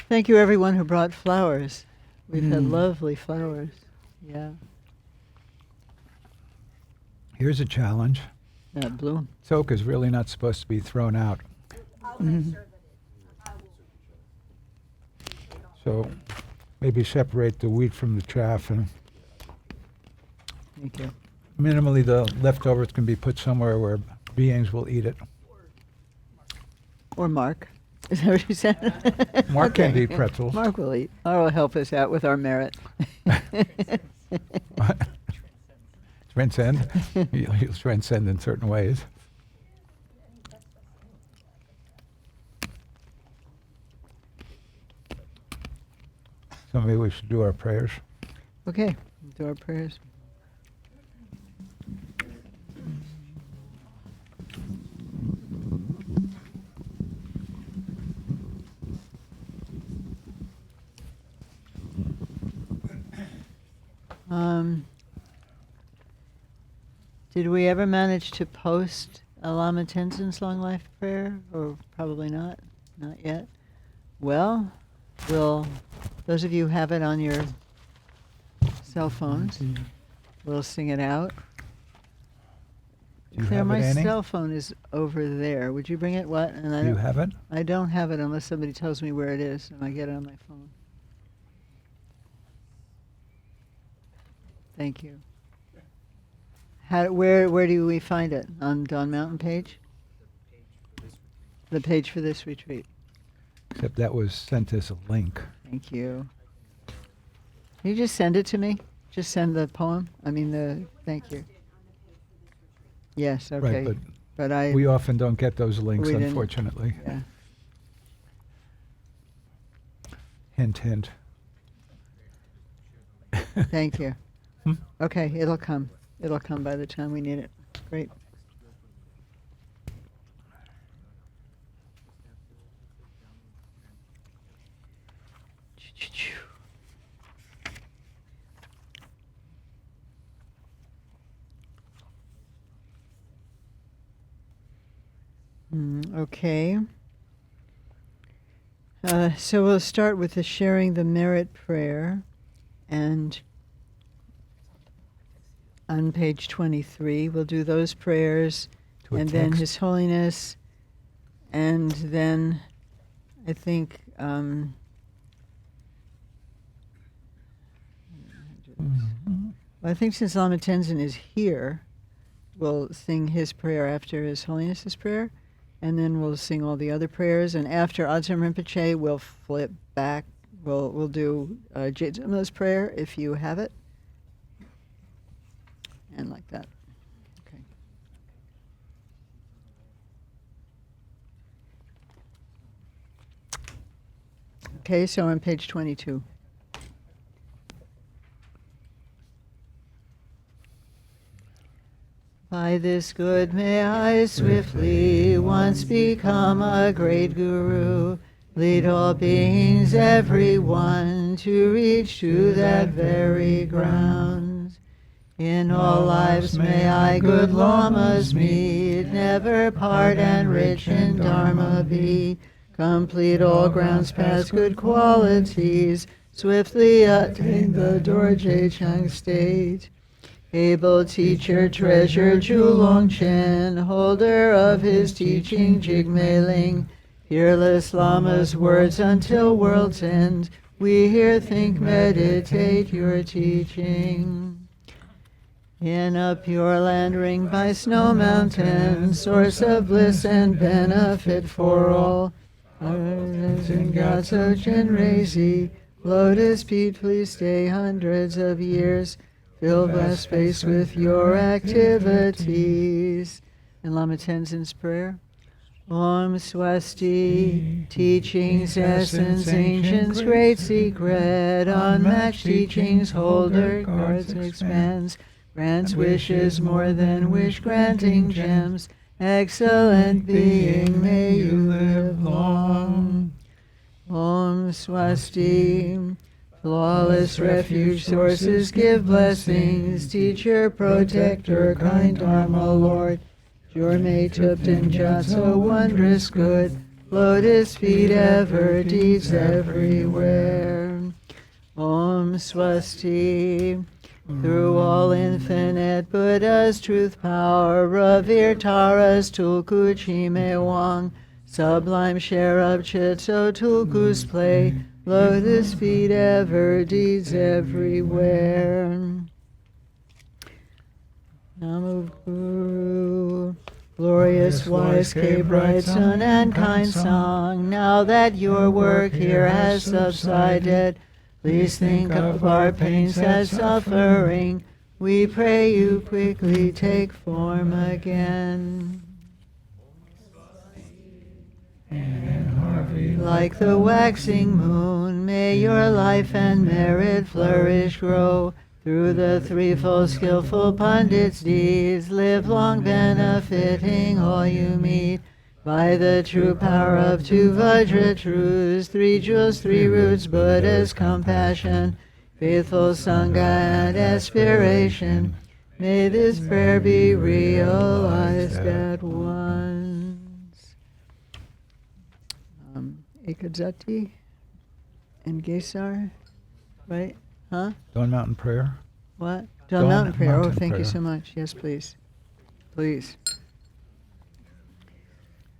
Thank you, everyone who brought flowers. We've had lovely flowers. Yeah. Here's a challenge. That bloom. Soak is really not supposed to be thrown out. So maybe separate the wheat from the chaff, and Thank you. minimally the leftovers can be put somewhere where beings will eat it. Or Mark. Is that what you said? Mark can eat pretzels. Mark will eat. Mark will help us out with our merit. Transcend. He'll transcend in certain ways. So maybe we should do our prayers. Okay, do our prayers. Did we ever manage to post a Lama Tenzin's long life prayer? Or probably not? Not yet. Well, those of you who have it on your cell phones, we'll sing it out. Do you Claire, have my it, Annie? cell phone is over there. Would you bring it? What? And Do you have it? I don't have it unless somebody tells me where it is, and I get it on my phone. Thank you. Where do we find it? On Dawn Mountain page? The page for this retreat. Except that was sent as a link. Thank you. Can you just send it to me? Just send the poem? Thank you. Yes, okay. Right, but we often don't get those links, we didn't. unfortunately. Yeah. Hint, hint. Thank you. Okay, it'll come. It'll come by the time we need it. Great. Okay. So we'll start with the sharing the merit prayer, and on page 23 we'll do those prayers, To a and then text. His Holiness, and then I think well, I think since Lama Tenzin is here, we'll sing his prayer after His Holiness's prayer, and then we'll sing all the other prayers. And after Adzam Rinpoche, we'll flip back. We'll do Jedzama's prayer if you have it, and like that. Okay. Okay. So on page 22. By this good may I swiftly once become a great guru, lead all beings, every one, to reach to that very ground. In all lives may I good lamas meet, never part and rich in dharma be, complete all grounds past good qualities, swiftly attain the Dorje Chang state. Able teacher, treasure, Longchen, holder of his teaching, Jigmeling, peerless Lama's words until world's end, we here think, meditate your teaching. In a pure land ringed by snow mountains, source of bliss and benefit for all, in God's Dzogchen Razy, lotus feet, please stay hundreds of years, fill vast space with your activities. And Lama Tenzin's prayer. Om Swasti, teachings, essence, ancients, great secret, unmatched teachings, holder, guards, expands, grants wishes more than wish, granting gems, excellent being, may you live long. Om Swasti, flawless refuge, sources give blessings, teacher, protector, kind Dharma Lord, Jorme Tupten Jatso, wondrous good, lotus feet ever, deeds everywhere. Om Swasti, through all infinite Buddha's truth power, revere Tara's Tulku Chime Wang, sublime share of Chitso Tulku's play, lotus feet ever, deeds everywhere. Namo Guru, glorious, wise, K, bright sun and kind song, now that your work here has subsided, please think of our pains and suffering. We pray you quickly take form again. Like the waxing moon, may your life and merit flourish, grow. Through the threefold skillful pundits' deeds, live long benefiting all you meet. By the true power of two Vajra truths, 3 jewels, 3 roots, Buddha's compassion, faithful Sangha and aspiration, may this prayer be realized at once. Ekadzati and Gesar, right? Huh? Dawn Mountain Prayer. What? Dawn Mountain Prayer. Mountain Oh, thank you Prayer. so much. Yes, please. Please.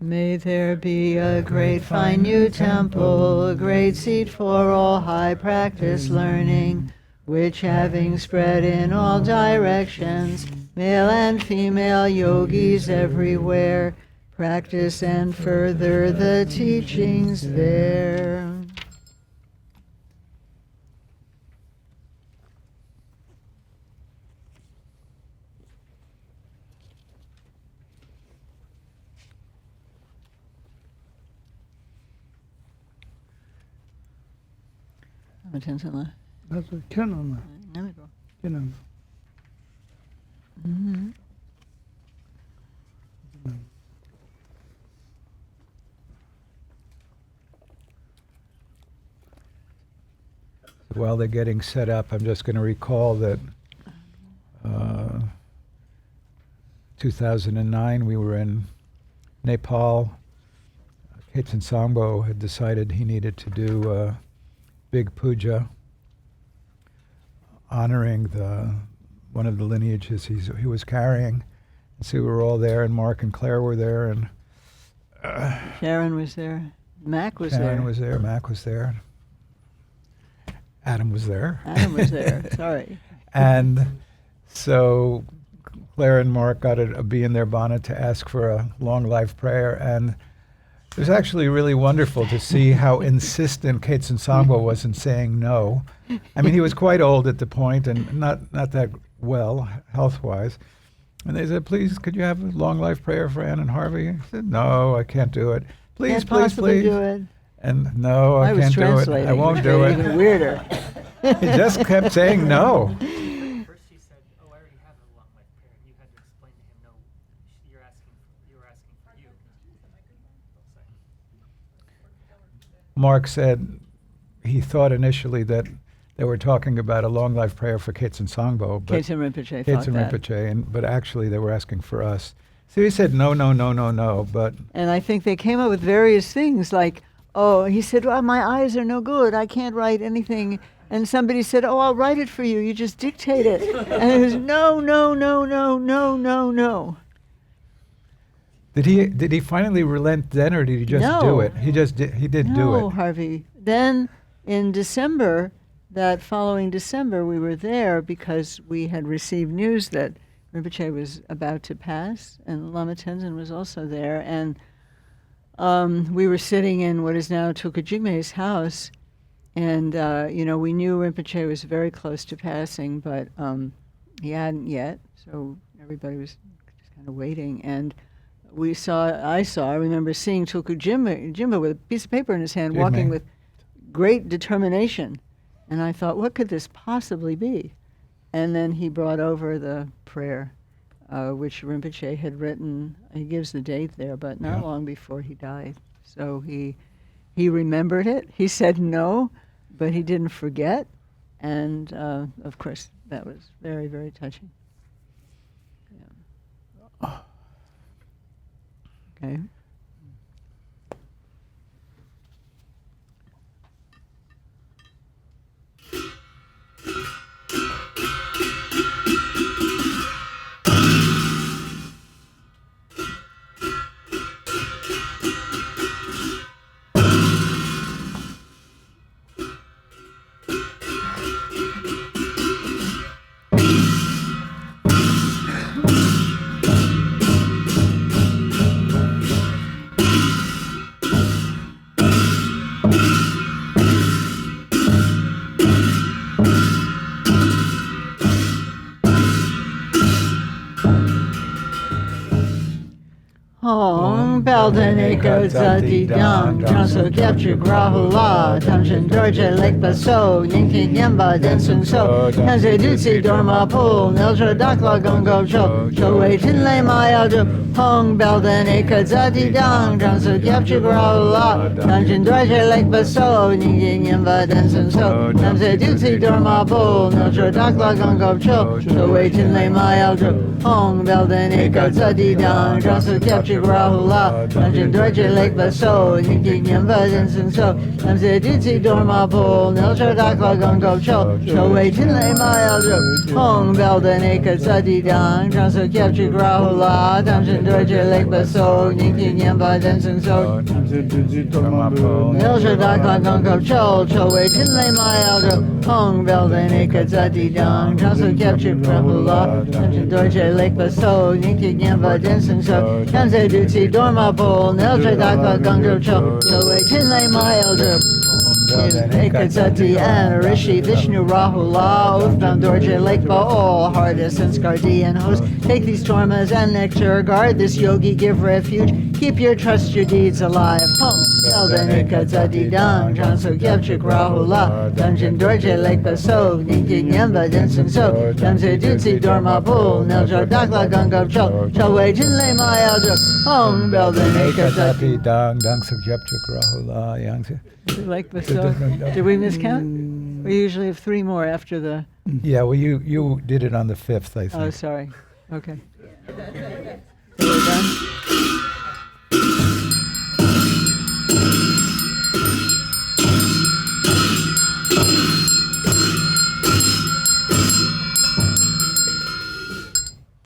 May there be a great fine new temple, a great seat for all high practice learning, which having spread in all directions, male and female yogis everywhere, practice and further the teachings there. Attention. That's a canon. There we go. Canon. Mm-hmm. While they're getting set up, I'm just going to recall that 2009 we were in Nepal, Khetsen Sangpo had decided he needed to do a big puja honoring one of the lineages he was carrying. And so we were all there, and Mark and Claire were there, and Sharon was there. Mac was Sharon there. was there, Mac was there, Adam was there. Adam was there. Sorry. And so Claire and Mark got a bee in their bonnet to ask for a long life prayer, and it was actually really wonderful to see how insistent Khetsen Sangpo was in saying no. I mean, he was quite old at the point and not that well health-wise. And they said, please, could you have a long life prayer for Ann and Harvey? He said, no, I can't do it. Please, Can't please, possibly please. do it. And no, I was can't do it. translating. I won't which do made it. Even weirder. He just kept saying no. First she said, "Oh, I already have a long life prayer." You had to explain to him, "No, you were asking for you." Mark said he thought initially that they were talking about a long life prayer for Khetsen Sangpo, but Khetsen Rinpoche thought Khetsen that. Rinpoche, but actually they were asking for us. So he said no, no, no, no, no, but And I think they came up with various things like, oh, he said, well, my eyes are no good. I can't write anything. And somebody said, oh, I'll write it for you. You just dictate it. And it was no, no, no, no, no, no, no. did he finally relent then, or did he just do No. it? He did do No, it. Harvey. Then in December, that following December, we were there because we had received news that Rinpoche was about to pass, and Lama Tenzin was also there. And we were sitting in what is now Tulku Jigme's house, and we knew Rinpoche was very close to passing, but he hadn't yet, so everybody was just kind of waiting. And I remember seeing Tulku Jimba with a piece of paper in his hand, walking with great determination. And I thought, what could this possibly be? And then he brought over the prayer, which Rinpoche had written. He gives the date there, but not long before he died. So he remembered it. He said no, but he didn't forget. And of course, that was very, very touching. Yeah. Okay. Hong Belden Eka Zati Dang Transo Capture Grahula Tamshin Dorje Lake Baso Yinki Yamba Densun So Nanze Dutsi Dorma Pool Nelja Dakla Gongo Cho Cho Wei Tin Lei Maya Hong Belden Eka Zati Dang Transo Capture Grahula Tamshin Dorje Lake Baso Yinki Yamba Densun So Nanze Dutsi Dorma Pool Nelja Dakla Gongo Cho Cho Wei Tin Lei Maya Hong Belden Eka Zati Dang Transo Capture Rahula, Longchen Rabjam Lake Baso, Yinking Yamba Densun So, Namse Ditsi Dorma Pol, Nelcha Dakla Gongo Cho, Cho Wei Tin Lei Maya Ju, Hong Belden Eka Sadi Dang, Transo Capture Rahula, Longchen Rabjam Lake Baso, Yinking Yamba Densun So, Nelcha Dakla Gongo Cho, Cho Wei Tin Lei Maya Ju, Hong Belden Eka Sadi Dang, Transo Capture Rahula, Longchen Rabjam Lake Baso, Yinking Yamba Densun So, Namse Dutsi Dorma Pol, Nelcha Dakla Gongo Cho, Cho Wei Tin Lei Maya Ju, Ekadzati and Rishi Vishnu Rahula, Ufdam Dorje Lake Baol, hardest and Skardi host. Take these tormas and nectar, guard this yogi, give refuge, keep your trust, your deeds alive. Hum, Elden Ekadzati Dang, Jansu Gyabchik Rahula, Dungeon Dorje Lake Baso, Ninking Yamba Densun So, Namse Dutsi Dorma Pol, Neljar Dakla Gungab Cho, Cho Wei Tin Lei Maya Ju, Hum, Elden Ekadzati Dang Dang Sugyapchuk Rahula Yangse. Lake Baso. Did we miscount? We usually have three more after the. Yeah, well, you did it on the 5th, I think. Oh, sorry. Okay. So we're done?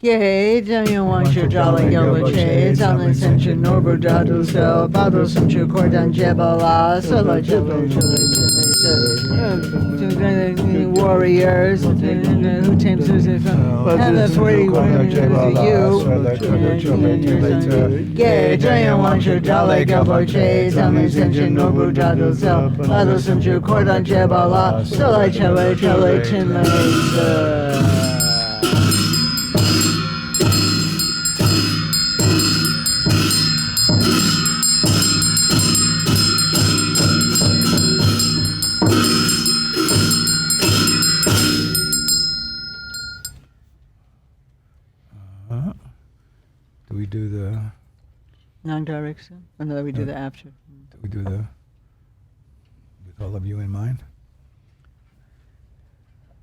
Gay, Daniel Wangshu Jolly Yellow Shades, Alan Senshin, Norbu Dadu Sel, Bado Sumchu Kordan Jebala, Solo Jebel, warriors, who tames Susan from and the 41 you. Gay, Daniel Wangshu Jolly Yellow Shades, Alan Senshin, Norbu Dadu Sel, Bado Sumchu Kordan Jebala, Solo Jebel, Do we do the? Non-direction? Or no, we do the after. Do we do the? With all of you in mind.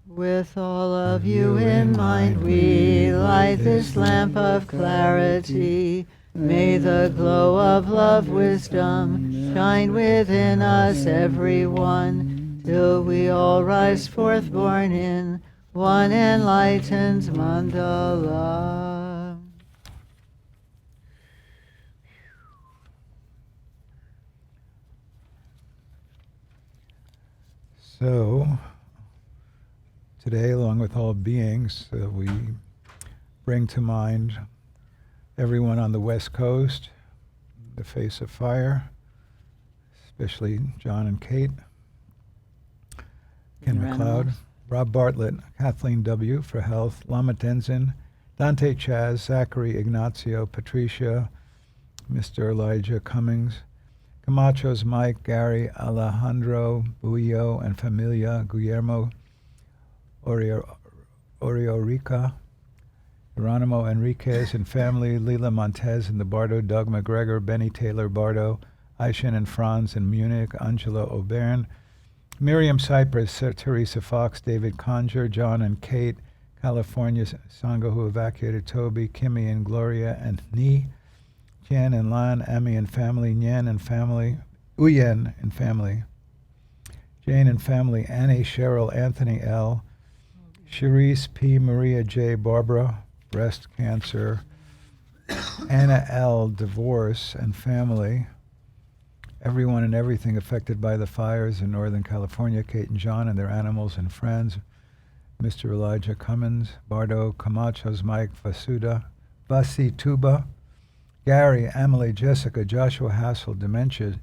With all of you in mind, we light this lamp of clarity. May the glow of love, wisdom shine within us, everyone, till we all rise forth born in one enlightened mandala. So, today, along with all beings, we bring to mind everyone on the West Coast, the face of fire, especially John and Kate, Ken Your McLeod, animals. Rob Bartlett, Kathleen W. for health, Lama Tenzin, Dante Chaz, Zachary Ignacio, Patricia, Mr. Elijah Cummings, Camacho's Mike, Gary, Alejandro, Buillo, and Familia, Guillermo, Oriorica, Geronimo Enriquez and family, Lila Montez and the Bardo, Doug McGregor, Benny Taylor Bardo, Aishin and Franz in Munich, Angela O'Byrne, Miriam Cypress, Teresa Fox, David Conger, John and Kate, California, Sangha who evacuated Toby, Kimmy and Gloria and Ni, Jen and Lan, Amy and family, Nyen and family, Uyen and family, Jane and family, Annie, Cheryl, Anthony L., Cherise P., Maria J., Barbara, breast cancer, Anna L., divorce and family, everyone and everything affected by the fires in Northern California, Kate and John and their animals and friends, Mr. Elijah Cummins, Bardo, Camacho's Mike, Vasi Tuba, Gary, Emily, Jessica, Joshua Hassel, Dementia,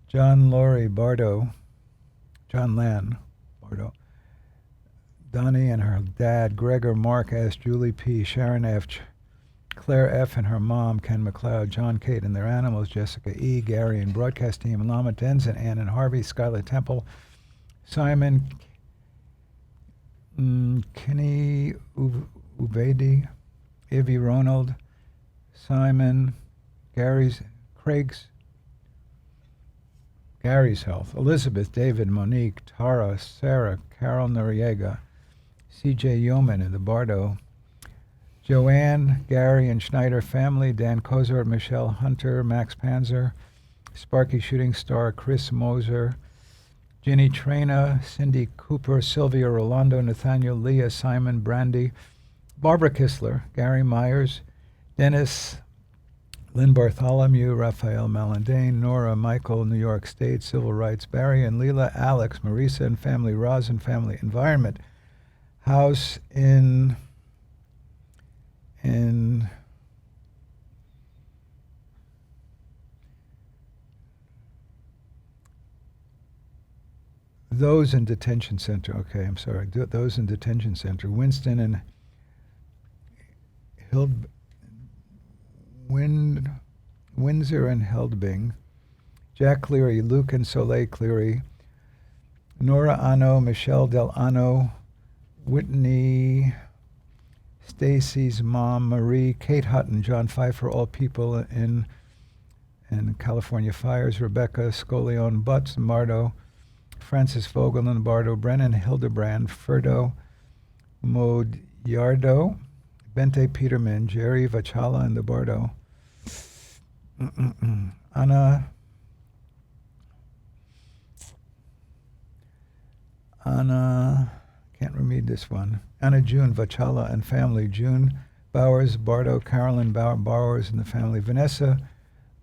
John Laurie, Bardo, John Lan, Bardo, Donnie and her dad, Gregor, Mark S., Julie P., Sharon F., Claire F. and her mom, Ken McLeod, John Kate and their animals, Jessica E., Gary and broadcast team, Lama Tenzin, Ann and Harvey, Skylar Temple, Simon, Kenny Ubedi, Ivy Ronald, Simon, Gary's health, Elizabeth, David, Monique, Tara, Sarah, Carol Noriega, C.J. Yeoman in the Bardo, Joanne, Gary and Schneider family, Dan Kozart, Michelle Hunter, Max Panzer, Sparky Shooting Star, Chris Moser, Ginny Trina, Cindy Cooper, Sylvia Rolando, Nathaniel, Leah, Simon, Brandy, Barbara Kistler, Gary Myers, Dennis, Lynn Bartholomew, Raphael Malandane, Nora, Michael, New York State, Civil Rights, Barry and Leela, Alex, Marisa and family, Roz and family, Environment, House in those in detention center. Okay, I'm sorry. Those in detention center. Winston and Windsor and Heldbing. Jack Cleary, Luke and Soleil Cleary. Nora Ano, Michelle Del Ano, Whitney, Stacy's mom, Marie, Kate Hutton, John Pfeiffer, all people in California fires, Rebecca, Scolione, Butts, Mardo, Francis Vogel and Bardo, Brennan, Hildebrand, Ferdo, Modiardo, Bente Peterman, Jerry Vachala and the Bardo, Anna, can't read this one. Anna June Vachala and family, June Bowers, Bardo, Carolyn Bowers and the family, Vanessa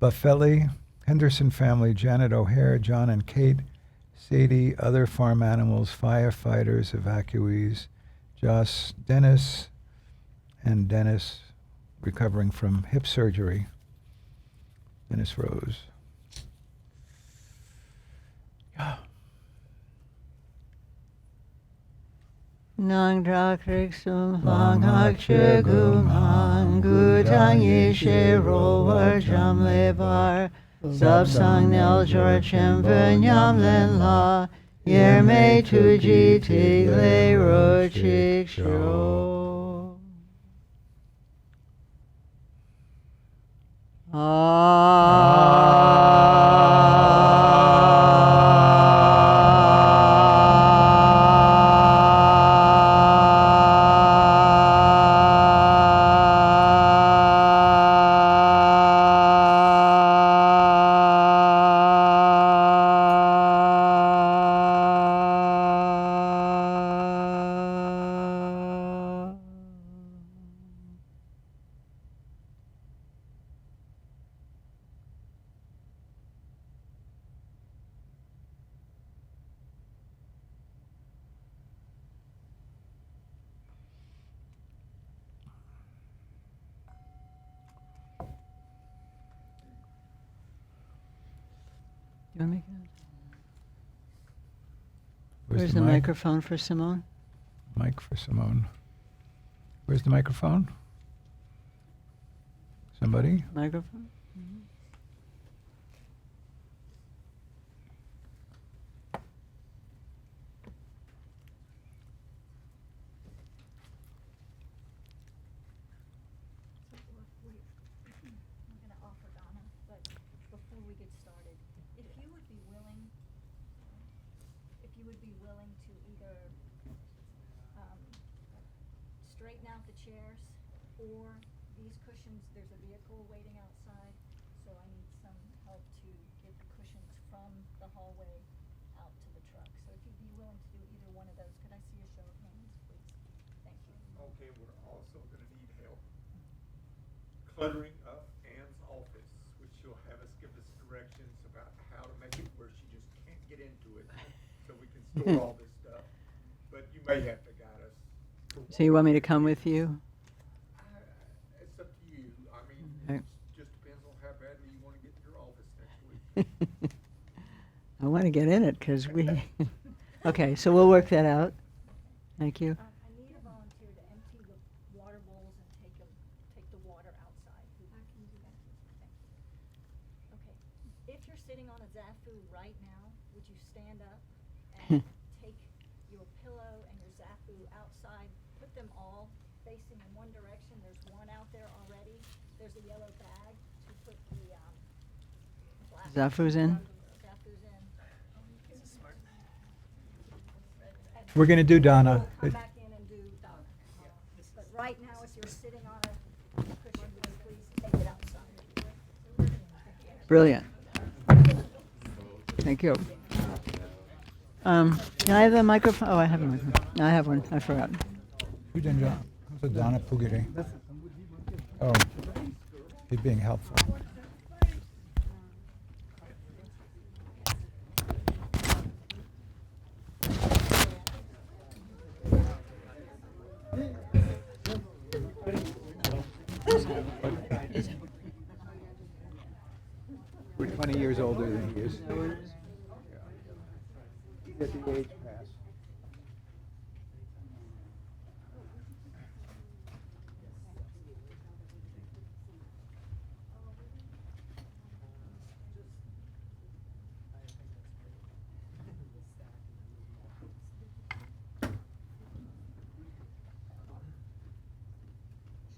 Buffelli, Henderson family, Janet O'Hare, John and Kate, Sadie, other farm animals, firefighters, evacuees, Joss, Dennis, and Dennis recovering from hip surgery. Dennis Rose. Yeah. Nang Drakrik Sum Lang Hak Che Gum Han Gu Tang Yi She Ro Rgyam Lebar Sub Sang Nel Jor Chem Ven Yam Len La Yer Me Tu Ji Tig Le Ro Chik Sho You want to make it? Where's the microphone for Simone? Mic for Simone. Where's the microphone? Somebody? Microphone? Straighten out the chairs, or these cushions, there's a vehicle waiting outside, so I need some help to get the cushions from the hallway out to the truck. So if you'd be willing to do either one of those, could I see a show of hands, please? Thank you. Okay, we're also gonna need help cluttering up Anne's office, which she'll have us give us directions about how to make it where she just can't get into it, so we can store all this stuff. But you may have to guide us. So you want me to come with you? It's up to you. I mean, Okay. it just depends on how badly you want to get to your office next week. I want to get in it because we. Okay, so we'll work that out. Thank you. I need a volunteer to empty the water bowls and take the water outside. I can do that. Thank you. Okay. If you're sitting on a zafu right now, would you stand up and take your pillow and your zafu outside, put them all facing in one direction? There's one out there already. There's a yellow bag to put the black Zafu's in? Zafu's in. We're going to do Donna. Come back in and do Donna. But right now, if you're sitting on a cushion, would you please take it outside? Brilliant. Thank you. Can I have the microphone? Oh, I have a microphone. I have one. I forgot. Who did Donna? Who's Donna Pugiri? Oh, he's being helpful. We're 20 years older than he is. He's at the age pass.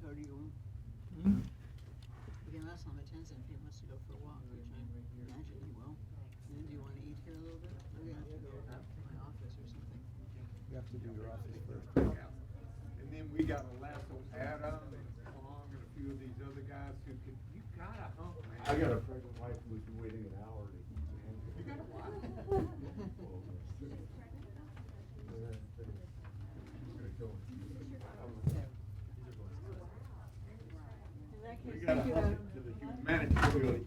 So do you, we can ask Lama Tenzin if he wants to go for a walk, which I imagine he will. And then do you want to eat here a little bit? Or do you have to go back to my office or something? You have to do your office first. And then we got a lasso Adam and Tom and a few of these other guys who could, you got a hump, man. I got a pregnant wife who's been waiting an hour to eat man. You got a wife? We gotta hop it to the humanitarian.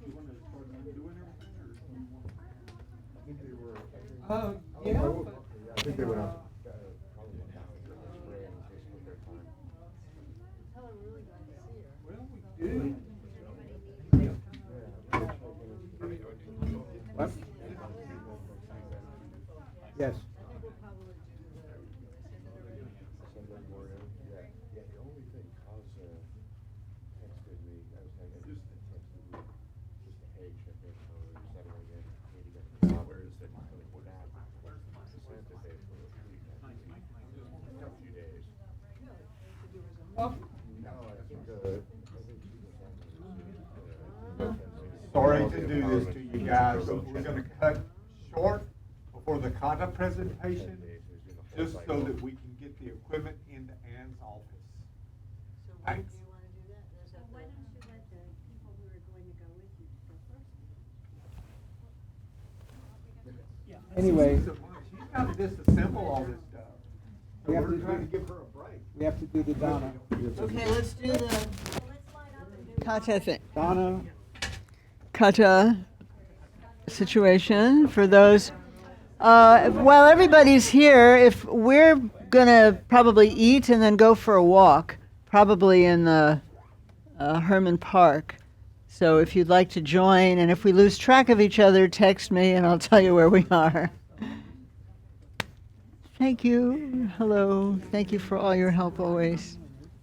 You wanna start doing everything, or do you want? I think they were. Yeah. I think they went out. Well, we did. What? Yes. Sorry to do this to you guys, but we're gonna cut short before the kata presentation, just so that we can get the equipment into Ann's office. Thanks. Why don't you let the people who are going to go with you go first? Anyway, She's gotta disassemble all this stuff. So We have we're to trying do- to give her a break. we have to do the Dana. Okay, let's do the kata thing. Dana. Kata situation for those. While everybody's here, if we're gonna probably eat and then go for a walk, probably in the Herman Park. So if you'd like to join, and if we lose track of each other, text me and I'll tell you where we are. Thank you. Hello. Thank you for all your help always.